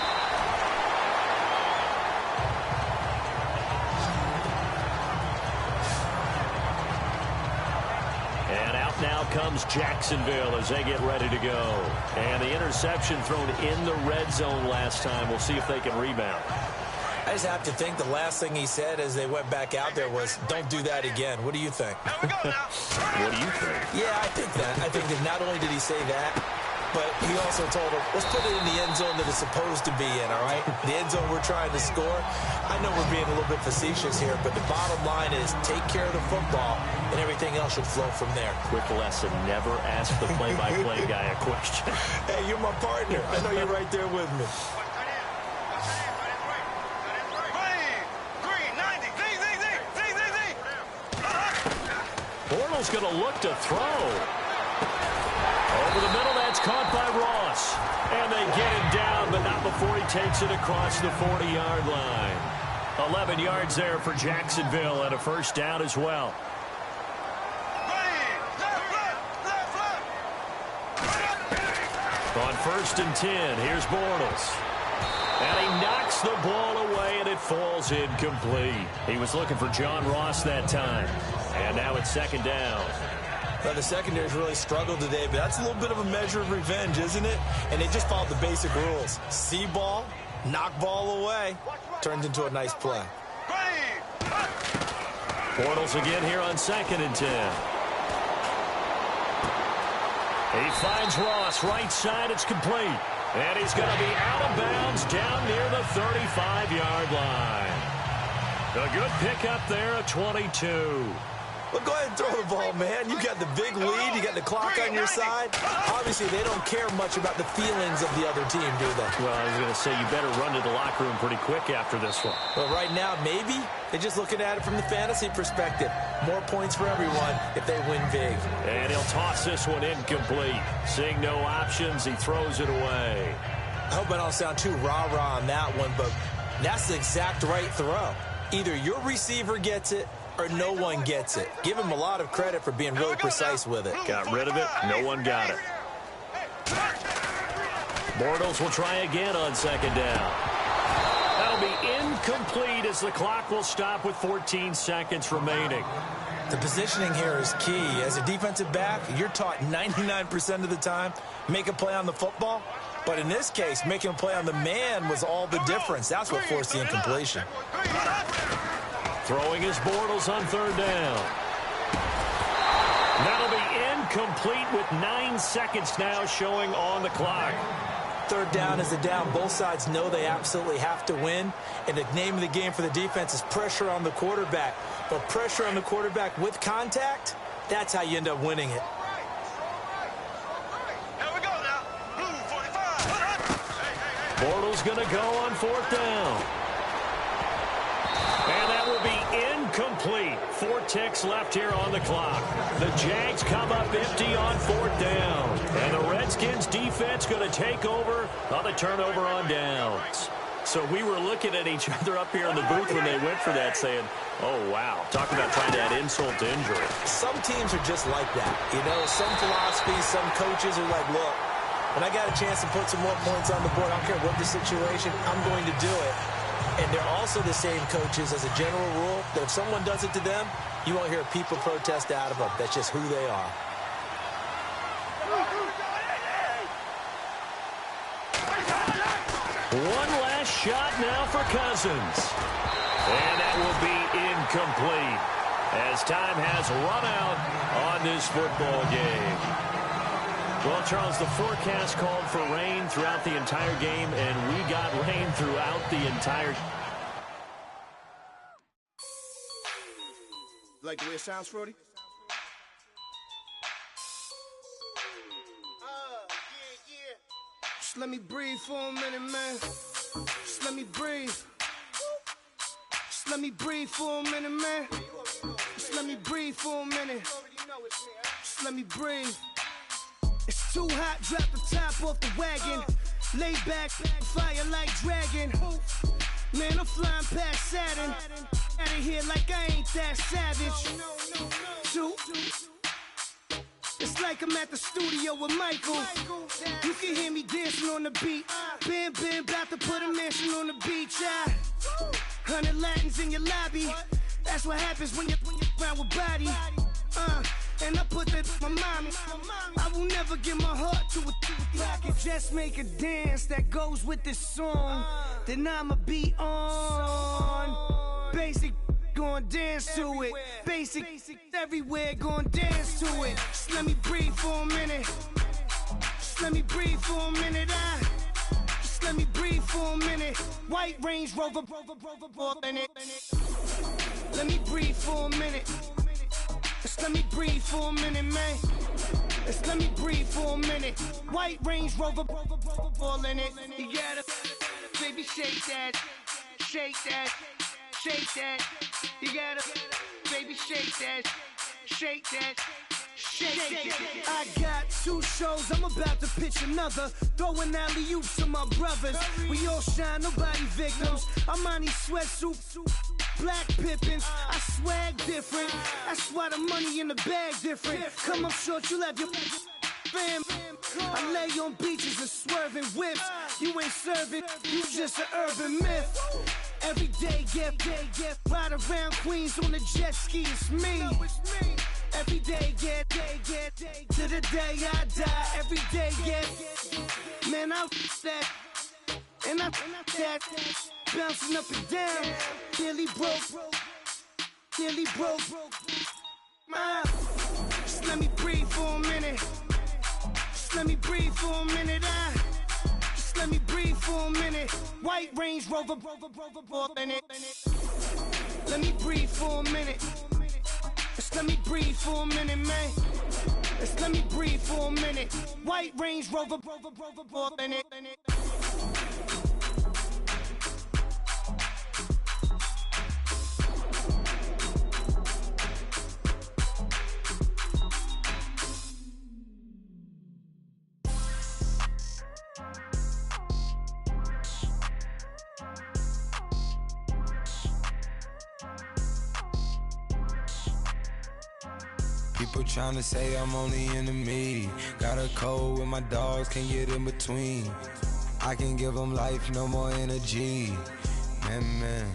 And out now comes Jacksonville as they get ready to go. And the interception thrown in the red zone last time. We'll see if they can rebound. I just have to think the last thing he said as they went back out there was, don't do that again. What do you think? What do you think? Yeah, I think that. I think that not only did he say that, but he also told him, let's put it in the end zone that it's supposed to be in, all right? The end zone we're trying to score. I know we're being a little bit facetious here, but the bottom line is take care of the football, and everything else should flow from there. Quick lesson, never ask the play-by-play guy a question. Hey, you're my partner. I know you're right there with me. Bortles going to look to throw. Over the middle, that's caught by Ross. And they get him down, but not before he takes it across the 40-yard line. 11 yards there for Jacksonville and a first down as well. On 1st and 10, here's Bortles. And he knocks the ball away, and it falls incomplete. He was looking for John Ross that time. And now it's 2nd down. Well, the secondary's really struggled today, but that's a little bit of a measure of revenge, isn't it? And they just followed the basic rules. See ball, knock ball away. Turns into a nice play. Bortles again here on 2nd and 10. He finds Ross right side. It's complete. And he's going to be out of bounds down near the 35-yard line. A good pickup there at 22. Well, go ahead and throw the ball, man. You got the big lead. You got the clock on your side. Obviously, they don't care much about the feelings of the other team, do they? Well, I was going to say you better run to the locker room pretty quick after this one. Well, right now, maybe. They're just looking at it from the fantasy perspective. More points for everyone if they win big. And he'll toss this one incomplete. Seeing no options, he throws it away. I hope I don't sound too rah-rah on that one, but that's the exact right throw. Either your receiver gets it or no one gets it. Give him a lot of credit for being really precise with it. Got rid of it. No one got it. Bortles will try again on 2nd down. That'll be incomplete as the clock will stop with 14 seconds remaining. The positioning here is key. As a defensive back, you're taught 99% of the time, make a play on the football. But in this case, making a play on the man was all the difference. That's what forced the incompletion. Throwing his Bortles on 3rd down. That'll be incomplete with 9 seconds now showing on the clock. 3rd down is a down. Both sides know they absolutely have to win. And the name of the game for the defense is pressure on the quarterback. But pressure on the quarterback with contact, that's how you end up winning it. Bortles going to go on 4th down. And that will be incomplete. 4 ticks left here on the clock. The Jags come up empty on 4th down. And the Redskins defense going to take over on the turnover on downs. So we were looking at each other up here in the booth when they went for that saying, oh, wow. Talk about trying to add insult to injury. Some teams are just like that. You know, some philosophies, some coaches are like, look, when I got a chance to put some more points on the board, I don't care what the situation, I'm going to do it. And they're also the same coaches as a general rule that if someone does it to them, you won't hear people protest out of them. That's just who they are. One last shot now for Cousins. And that will be incomplete as time has run out on this football game. Well, Charles, the forecast called for rain throughout the entire game, and we got rain throughout the entire... Like the way it sounds, Frody? Just let me breathe for a minute, man. Just let me breathe. Just let me breathe for a minute, man. Just let me breathe for a minute. Just let me breathe. It's too hot, drop the top off the wagon. Lay back, fire like dragon. Man, I'm flying past Saturn. Out of here like I ain't that savage. Two. It's like I'm at the studio with Michael. You can hear me dancing on the beat. Bam, about to put a mansion on the beach. 100 Latins in your lobby. That's what happens when you're around with body. And I put that my mama. I will never give my heart to it. I can just make a dance that goes with this song. Then I'ma be on. Basic, gon' dance to it. Basic, everywhere, gon' dance to it. Just let me breathe for a minute. Just let me breathe for a minute. Just let me breathe for a minute. White Range Rover, in it. Let me breathe for a minute. Just let me breathe for a minute, man. Just let me breathe for a minute. White Range Rover, all in it. You gotta, baby, shake that, shake that, shake that. You gotta, baby, shake that, shake that. I got 2 shows, I'm about to pitch another. Throwing alley-oops to my brothers. We all shine, nobody victims. I'm on these sweatsuits, black Pippins. I swag different. That's why the money in the bag different. Come up short, you'll have your fam. I lay on beaches and swerving whips. You ain't serving, you just an urban myth. Every day, get ride around Queens on a jet ski, it's me. Every day, get to the day I die. Every day, get, man, I that, and I that, bouncing up and down, nearly broke. Just let me breathe for a minute. Just let me breathe for a minute. Just let me breathe for a minute. White Range Rover, in it. Let me breathe for a minute. Just let me breathe for a minute, man. Just let me breathe for a minute. White Range Rover, in it. People tryna say I'm only enemy. Got a code with my dogs, can't get in between. I can give them life, no more energy. Man,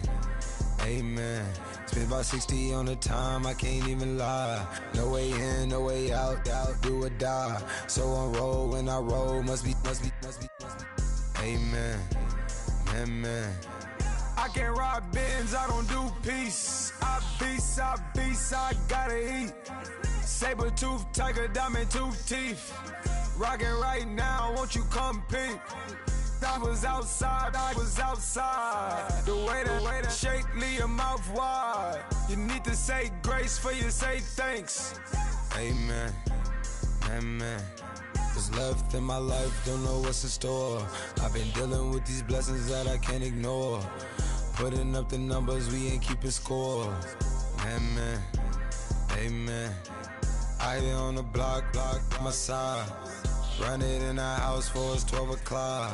amen. Spent about 60 on the time, I can't even lie. No way in, no way out, do or die. So on roll, when I roll, must be. Amen, man. I can't rob bins, I don't do peace. I beast, I gotta eat. Saber tooth, tiger, diamond tooth teeth. Rockin' right now, won't you come peep? I was outside. The way that shake, leave your mouth wide. You need to say grace for you say thanks. Amen, amen. What's left in my life, don't know what's in store. I've been dealing with these blessings that I can't ignore. Putting up the numbers, we ain't keeping score. Amen, amen. I here on the block, my side. Run it in the house for it's 12 o'clock.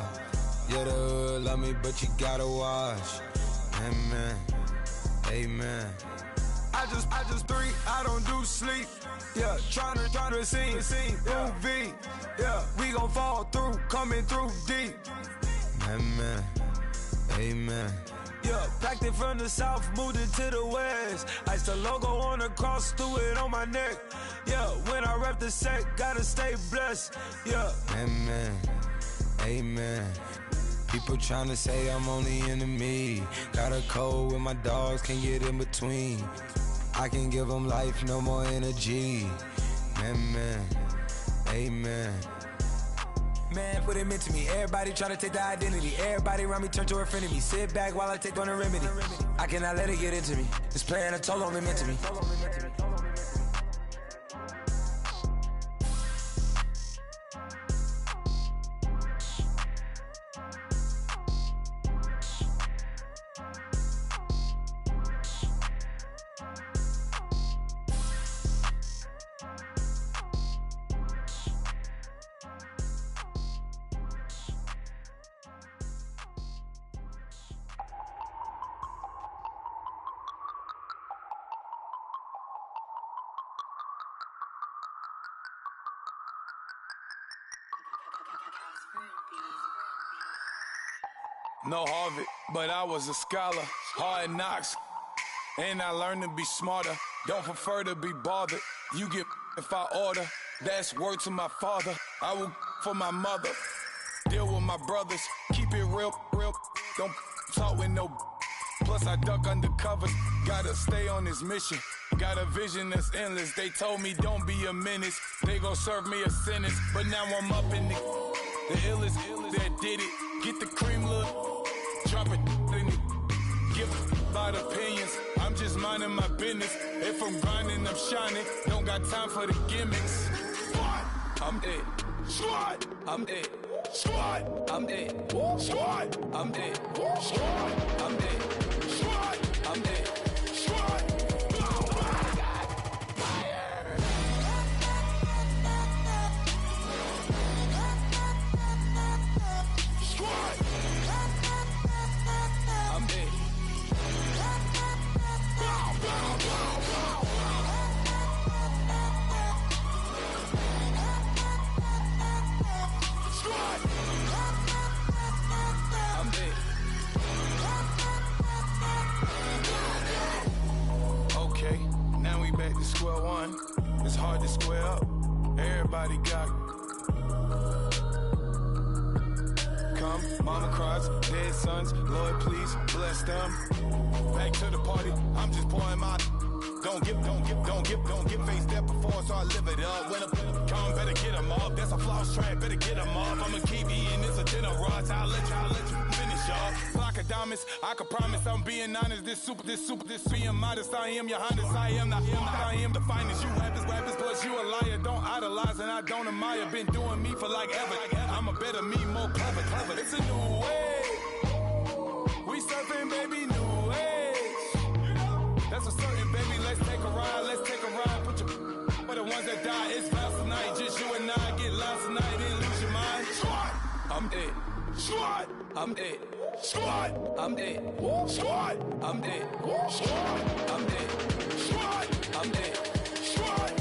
Yeah, the hood love me, but you gotta watch. Amen, amen. I just three, I don't do sleep. Yeah, tryna see movie. Yeah, we gon' fall through, coming through deep. Amen, amen. Yeah, packed it from the south, moved it to the west. Iced the logo on the cross, threw it on my neck. Yeah, when I rep the set, gotta stay blessed. Yeah, amen, amen. People tryna say I'm only enemy. Got a code with my dogs, can't get in between. I can give them life, no more energy. Amen, amen. Man, what it meant to me. Everybody try to take the identity. Everybody around me turn to a friend of me. Sit back while I take on a remedy. I cannot let it get into me. It's playing a toll on me, meant to me. No Harvard, but I was a scholar. Hard knocks, and I learned to be smarter. Don't prefer to be bothered. You get if I order. That's word to my father. I will for my mother. Deal with my brothers. Keep it real. Don't talk with no. Plus I duck undercovers. Gotta stay on this mission. Got a vision that's endless. They told me don't be a menace. They gon' serve me a sentence. But now I'm up in the illest that did it. Get the cream look. Drop it in it. Give about opinions. I'm just minding my business. If I'm grinding, I'm shining. Don't got time for the gimmicks. Squad, I'm dead. Squad, I'm dead. Squad, I'm dead. Squad, I'm dead. Squad, I'm dead. Squad, I'm dead. Squad. Square one, it's hard to square up. Everybody got come, mama cries, dead sons. Lord, please bless them. Back to the party, I'm just pouring my. Don't get faced that before, so I live it up. When a come, better get them up. That's a floss track, better get them up. I'ma keep eating this a dinner rush. I'll let you finish up. Flock of diamonds, I can promise I'm being honest. This being modest. I am your highness. I am the finest. You rappers, plus you a liar. Don't idolize and I don't admire. Been doing me for like ever. I'm a better me, more clever. It's a new way. We surfing, baby, new age. That's a certain, baby. Let's take a ride. Put your for the ones that die. It's last tonight. Just you and I get lost tonight. Then lose your mind. Squad, I'm dead. Squad, I'm dead. Squad, I'm dead. Squad, I'm dead. Squad, I'm dead. Squad, I'm dead. Squad.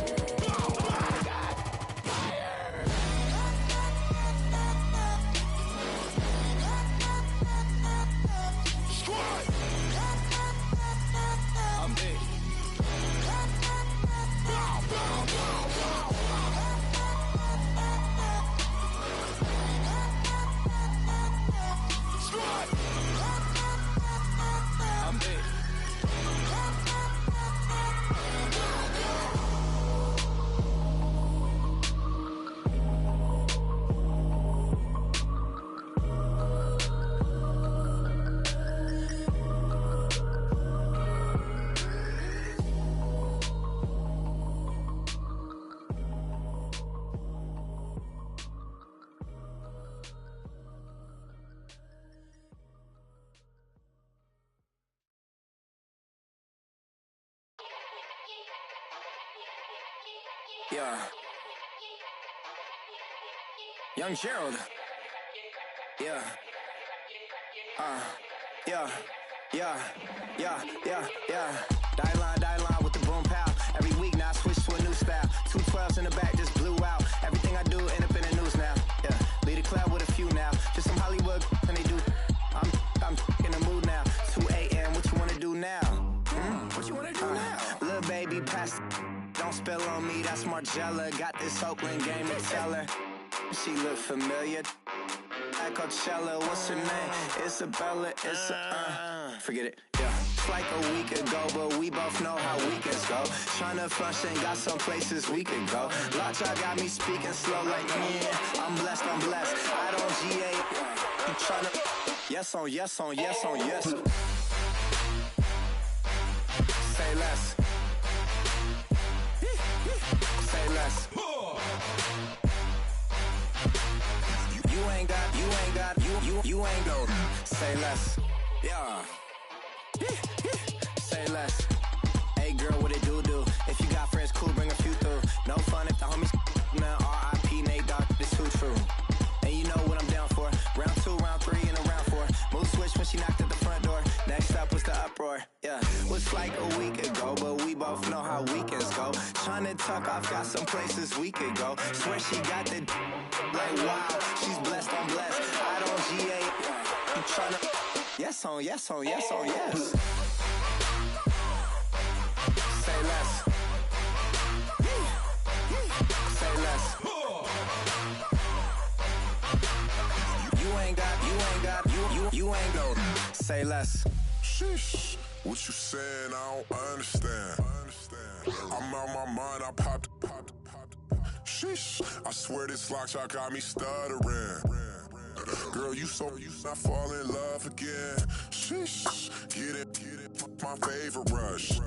Yeah. Young Gerald. Yeah. Die line with the boom pow. Every week now I switch to a new style. 212s in the back just blew out. Everything I do end up in the news now. Yeah. Lead a club with a few now. Just some Hollywood and they do. I'm in the mood now. 2 a.m. What you wanna do now? What you wanna do now? Little baby pass. Don't spill on me, that's Margella. Got this Oakland game to tell her. She look familiar. At Coachella, what's her name? Isabella, forget it, yeah. It's like a week ago, but we both know how weekends go. Tryna function, got some places we could go. Lockjaw got me speaking slow like, yeah, I'm blessed. I don't GA, I'm tryna, yes on yes. Say less. Say less. You ain't go. Say less. Yeah. Say less. Hey girl, what it do? If you got friends, cool, bring a few through. No fun if the homies now. R.I.P. Nate Dogg, this too true. And you know what I'm down for. Round 2, round 3, and a round 4. Mood switch when she knocked at the front door. Next up was the uproar. Yeah, was like a week ago, but we both know how weekends go. Tryna tuck off, got some places we could go. Swear she got the like wow, she's blessed, I'm blessed. I don't GA, I'm tryna. Yes on yes on yes on yes. Say less. Say less. You ain't got, you ain't go. Say less. Sheesh. What you saying? I don't understand. I'm out my mind. I popped. Sheesh. I swear this lock shot got me stuttering. Girl, you not fall in love again. Sheesh. Get it. My favorite rush.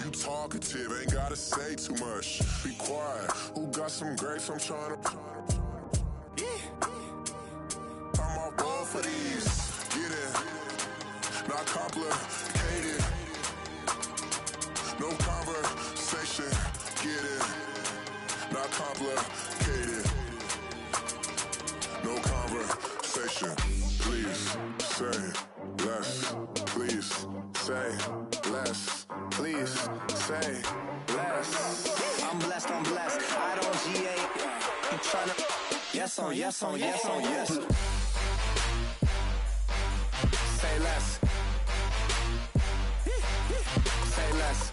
You talkative, ain't gotta say too much. Be quiet. Who got some grapes? I'm trying to. I'm off both of these. Get it. Not complicated. No conversation. Get it. Not complicated. No conversation. Please say less. Please say less. Please say less. I'm blessed. I don't G8. You tryna. Yes on yes on yes on yes. Say less. Say less.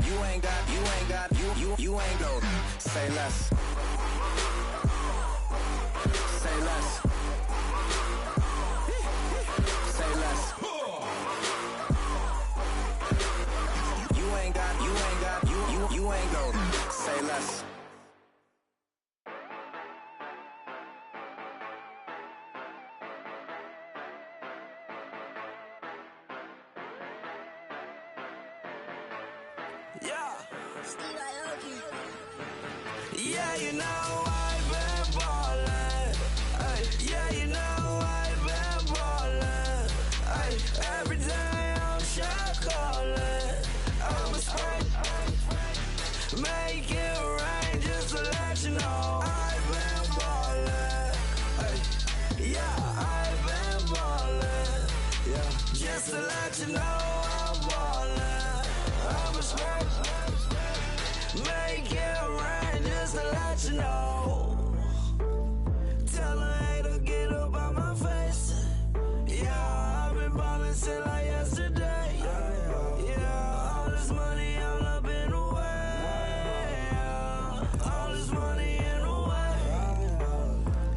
You ain't got, you ain't go. Say less. Say less. Say less. You ain't got, you ain't go. Say less. Yeah, you know I've been ballin'. Ay, yeah, you know I've been ballin'. Ay, every day I'm shot callin'. I'm a spray, make it rain just to let you know I've been ballin'. Ay, yeah, I've been ballin'. Yeah, just to let you know I'm ballin'. I'm a spray, make it rain just to let you know. Tell her hater get up out my face. Yeah, I've been ballin' since like yesterday. Yeah, all this money all up in the way. Yeah, all this money in the way.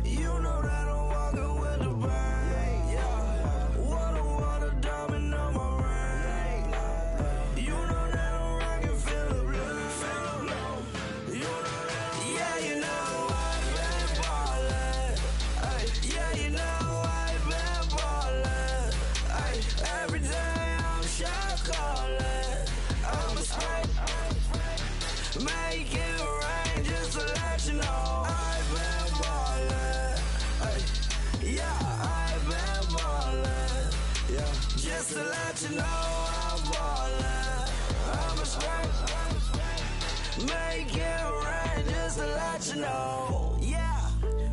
You know that I'm walking with the bang. Yeah, water diamond on my ring. You know that I'm rockin' feel the blue. You know that, yeah, you know I've been ballin'. Ay, yeah, you know I've been ballin'. Ay, every day I'm shot callin'. I'm a spray, make it rain just to let you know I've been ballin'. Ay, yeah, I've been ballin'. Yeah, just to let you know I'm ballin'. I'm a spray, make it rain just to let you know. Yeah,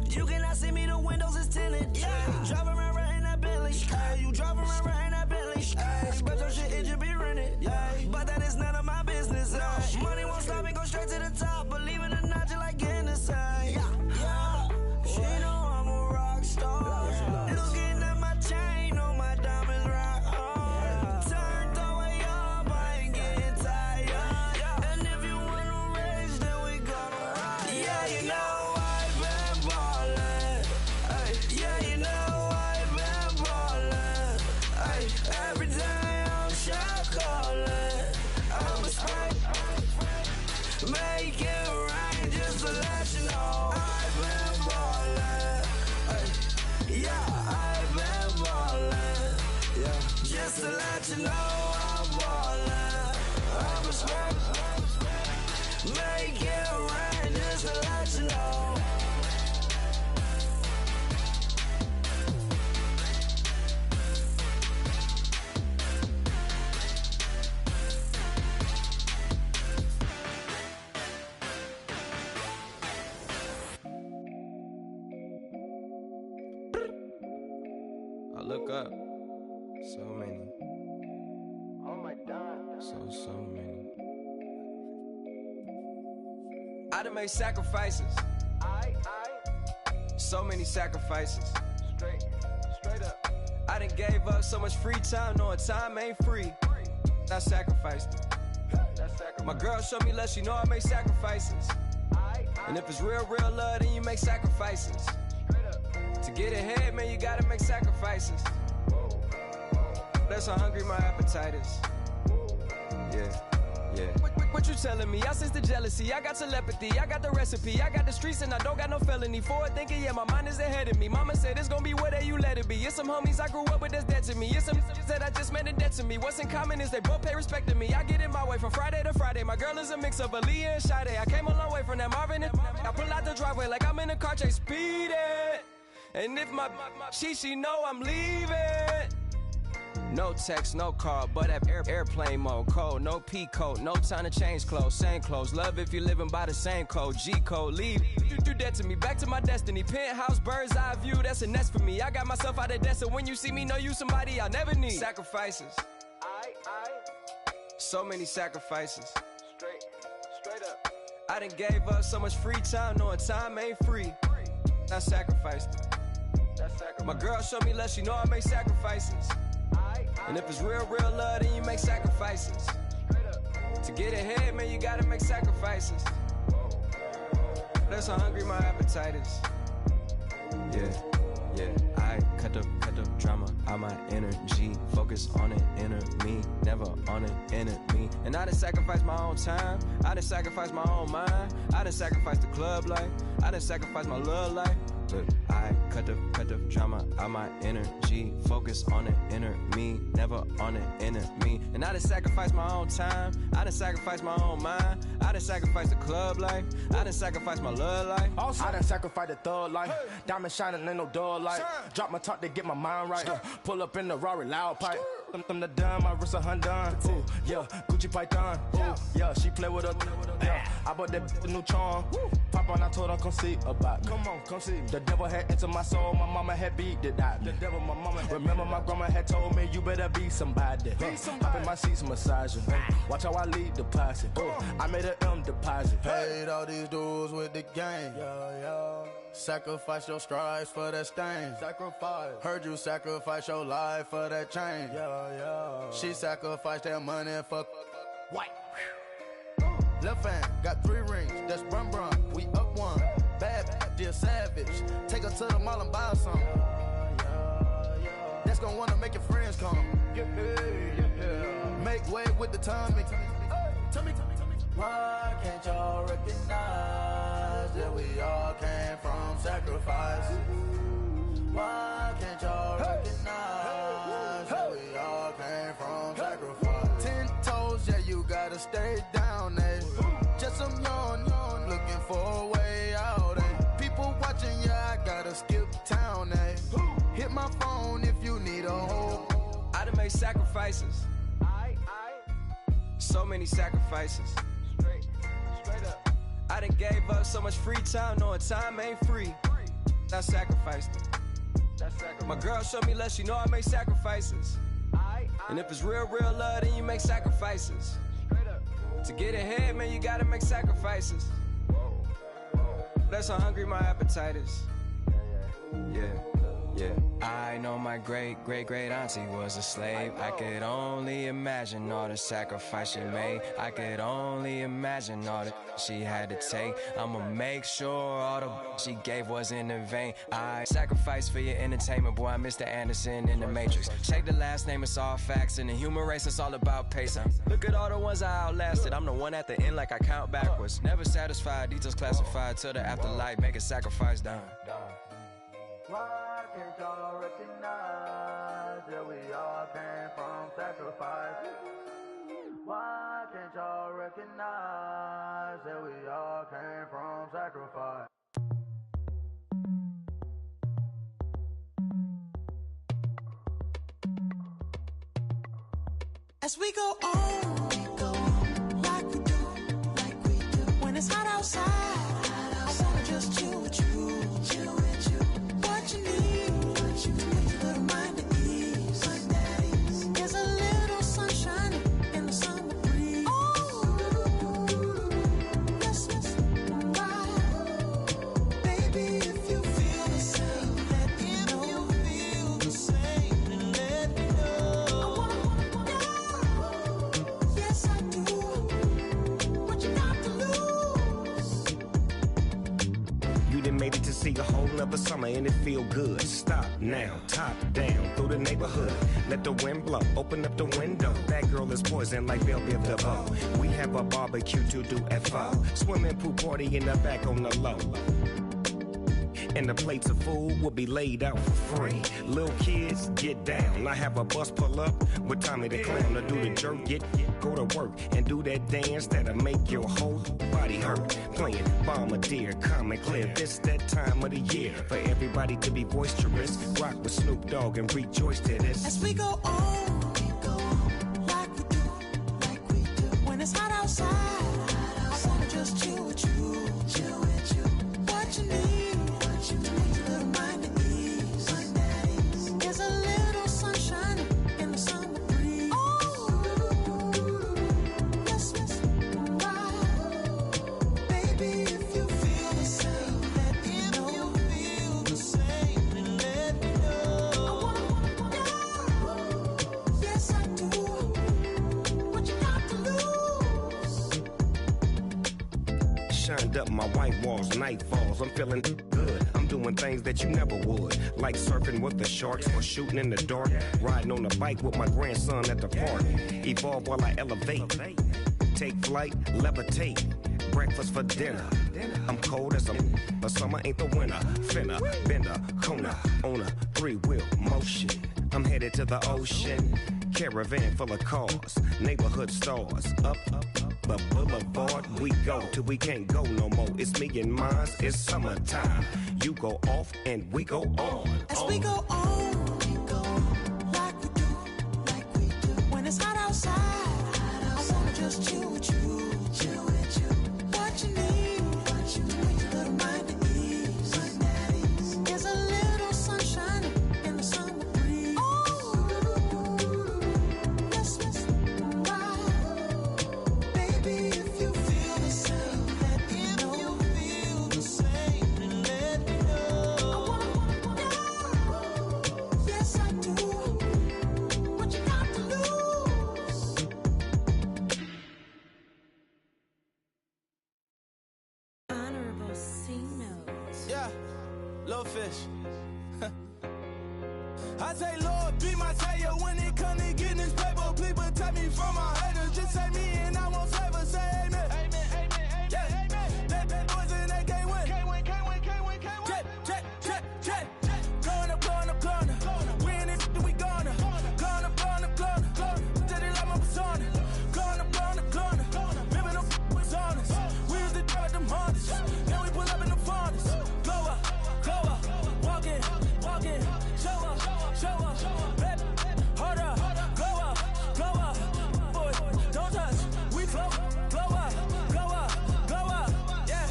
you cannot see me, the windows is tinted. Yeah, driving around right in that Bentley. Hey, you driving around right in that Bentley. Hey, but your shit, it just be rented. Yeah, but that is none of my business. Money won't stop me, go straight to the top. Believe it or not, you like getting the same. Yeah, she know I'm a rock star. Looking at my chain, on my diamonds rock hard. Turned the way up, I ain't getting tired. And if you wanna race, then we gonna ride. Yeah, you know I've been ballin'. Ay, yeah, you know I've been ballin'. Ay, every day I'm shot callin'. I'm a spray, make it rain just to let you know I've been ballin'. Ay, yeah, I've been ballin'. Yeah, just to let you know I'm ballin'. I'm a spray, make it rain just to let you know. I look up, so many. Oh my God. So many. I done made sacrifices. So many sacrifices. Straight up. I done gave up so much free time, knowing time ain't free. I sacrificed it. My girl showed me love, she know I make sacrifices. And if it's real love, then you make sacrifices. To get ahead, man, you gotta make sacrifices. That's how hungry my appetite is. Yeah. What you telling me? I sense the jealousy, I got telepathy, I got the recipe, I got the streets and I don't got no felony. Forward thinking, yeah, my mind is ahead of me. Mama said it's gonna be whatever you let it be. It's some homies I grew up with that's dead to me. It's some that I just met in debt to me. What's in common is they both pay respect to me. I get in my way from Friday to Friday. My girl is a mix of Aaliyah and Sade. I came a long way from that Marvin and I pull out the driveway like I'm in a car chase speeding. And if my she know I'm leaving. No text, no call, but at airplane mode. Code, no P code, no time to change clothes. Same clothes, love if you're living by the same code. G code, leave. You do that to me, back to my destiny. Penthouse, bird's eye view, that's a nest for me. I got myself out of debt, so when you see me, know you somebody I'll never need. Sacrifices. So many sacrifices. Straight up. I done gave up so much free time, knowing time ain't free. I sacrificed it. My girl showed me love, she know I make sacrifices. And if it's real love, then you make sacrifices. To get ahead, man, you gotta make sacrifices. That's how hungry my appetite is. Yeah. I cut the drama out my energy. Focus on an inner me, never on an enemy. And I done sacrificed my own time. I done sacrificed my own mind. I done sacrificed the club life. I done sacrificed my love life. But I cut the drama out my energy. Focus on the inner me, never on an enemy. And I done sacrificed my own time. I done sacrificed my own mind. I done sacrificed the club life. I done sacrificed my love life. Also, I done sacrificed the thug life. Diamond shining, ain't no dull light. Drop my top to get my mind right. Pull up in the Rari loud pipe. Them the dime, my wrist a Hyundai. Ooh, yeah, Gucci Python. Ooh, yeah, she play with her. Yeah, I bought that the new charm. Pop on, I told her come see about. Come on, come see. The devil had entered my soul. My mama had beat it out. The devil, my mama. Remember, my grandma had told me you better be somebody. Hop in my seats, massaging. Watch how I lead the posse. I made an M deposit. Paid all these dudes with the game. Sacrifice your strides for that stain. Sacrifice. Heard you sacrifice your life for that change. She sacrificed that money for White. Left hand, got 3 rings, that's brum brum. We up one. Bad, dear savage. Take her to the mall and buy some. That's gonna wanna make your friends come. Make way with the tummy. Tell me. Why can't y'all recognize that we all came from sacrifice? Why can't y'all recognize that we all came from sacrifice? 10 toes, yeah, you gotta stay down, eh? Just some yawn, looking for a way out, eh? People watching, yeah, I gotta skip town, eh? Hit my phone if you need a home. I done made sacrifices. So many sacrifices. Straight up. I done gave up so much free time, knowing time ain't free. I sacrificed it. My girl showed me love, she know I make sacrifices. And if it's real love, then you make sacrifices. To get ahead, man, you gotta make sacrifices. That's how hungry my appetite is. Yeah. I know my great auntie was a slave. I could only imagine all the sacrifice she made. I could only imagine all that she had to take. I'ma make sure all the she gave wasn't in vain. I sacrificed for your entertainment, boy. I'm Mr. Anderson in the Matrix. Check the last name, it's all facts. In the human race, it's all about pacing. Look at all the ones I outlasted. I'm the one at the end, like I count backwards. Never satisfied, details classified till the afterlife. Make a sacrifice done. Why can't y'all recognize that we all came from sacrifice? Why can't y'all recognize that we all came from sacrifice? As we go on, like we do. When it's hot outside, I wanna just chill with you. What you need, to make your little mind at ease. There's a little sunshine in the summer breeze. Oh, yes, right. Baby, if you feel the made it to see a whole nother summer and it feel good. Stop now, top down through the neighborhood. Let the wind blow, open up the window. That girl is poison like Belleville DeVoe. We have a barbecue to do at 4. Swimming pool party in the back on the low. And the plates of food will be laid out for free. Little kids, get down. I have a bus pull up with Tommy the Clown to do the jerk. Go to work and do that dance that'll make your whole body hurt. Playing Bombardier, calm and clear. This that time of the year for everybody to be boisterous. Rock with Snoop Dogg and rejoice to this. As we go on, like we do. When it's hot outside, I wanna just chill with you. What you need. Up my white walls, night falls, I'm feeling good. I'm doing things that you never would, like surfing with the sharks or shooting in the dark, riding on a bike with my grandson at the park. Evolve while I elevate, take flight, levitate, breakfast for dinner. I'm cold as but summer ain't the winter. Finna, bender, Kona, on a 3-wheel motion. I'm headed to the ocean, caravan full of cars, neighborhood stars, up the boulevard we go till we can't go no more. It's me and mine, it's summertime. You go off and we go on. As we go on, like we do. When it's hot outside, I wanna just chill with you. What you need, a little mind at ease. There's a little sunshine in the summer breeze. Yes, baby, if you feel the same, let me know. I wanna know. Yes, I do. What you got to lose? Honorable C notes. Yeah, little fish. I say, Lord, be my savior when it come to getting this paper. Please protect me from my haters. Just say me and I won't favor. Say amen. Amen, amen, yeah. Amen. That boys and they can't win. Can't win. Check. Going up. Win it, we gonna. Going up. Till they like my persona. Going up. Remember them was honest. We was the dirt, them hunters. Now we pull up in the furnace. Go up. Walk in. Show up. Back. Hold up. Go up. Boy, don't touch. We float. Blow up. Yeah.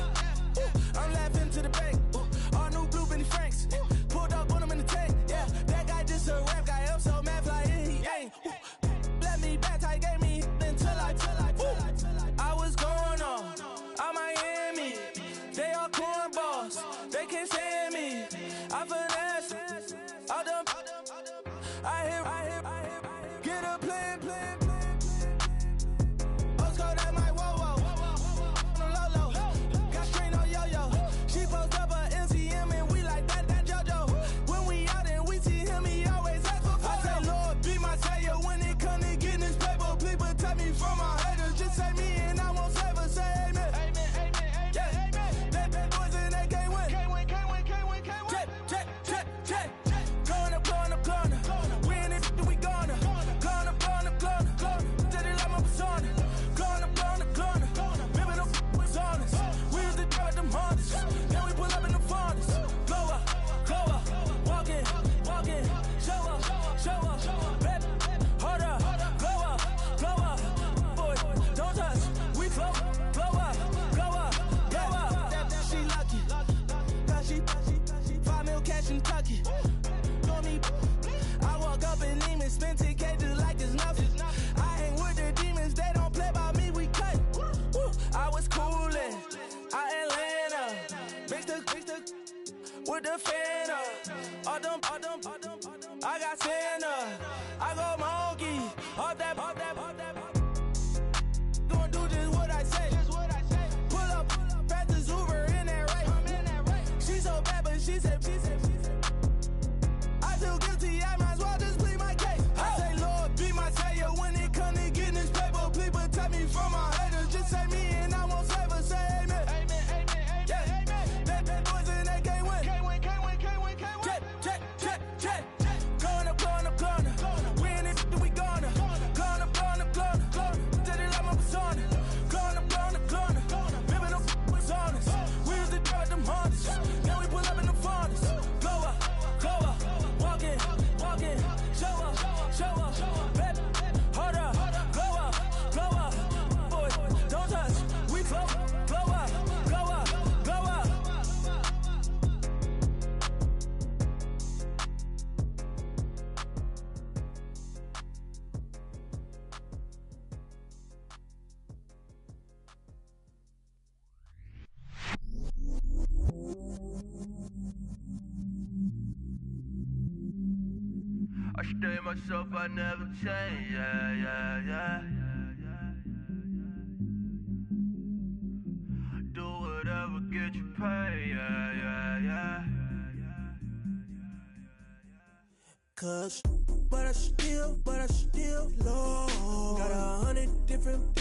I'm laughing to the bank. All new blue Benny Franks. Pulled up on him in the tank. Yeah. That guy just a rap guy. I'm so mad fly in. He ain't. Let me back. I gave me until I. I was going on. I'm Miami. They all cornballs. They can't stand me. I finesse. I done. I hear. Get a plan. Oscar, that my whoa. Low. Got strain on yo-yo. She post up a MCM and we like that JoJo. When we out and we see him, he always ask for photo. I say, Lord, be my savior when it come to getting this paper. Please protect me from my haters. Just say me and I won't favor. Say amen. Amen. Yeah. That boys and they can't win. Can't win. Check. Going up. Win it, we gonna. Going up. Till they like my persona. Going up. Remember them was honest. We was the dirt, them hunters. Now we pull up in the furnace. Go up. Walk in. Show up. Back. Hold up. Go up. Boy, don't touch. We float. Blow up. She lucky. Cause she 5 mil cash in Kentucky. Know me. I walk up and name and spend 10K just like it's nothing. I hang with the demons, they don't play by me, we cut. I was coolin', Atlanta. Mixed the with the fan up. All them, I got Santa. I go monkey, all that. Gonna do just what I say. Pull up, fast as Uber in that right. She's so Stay myself, I never change, yeah. Do whatever, get you paid, yeah. Cause, but I still low. Got 100 different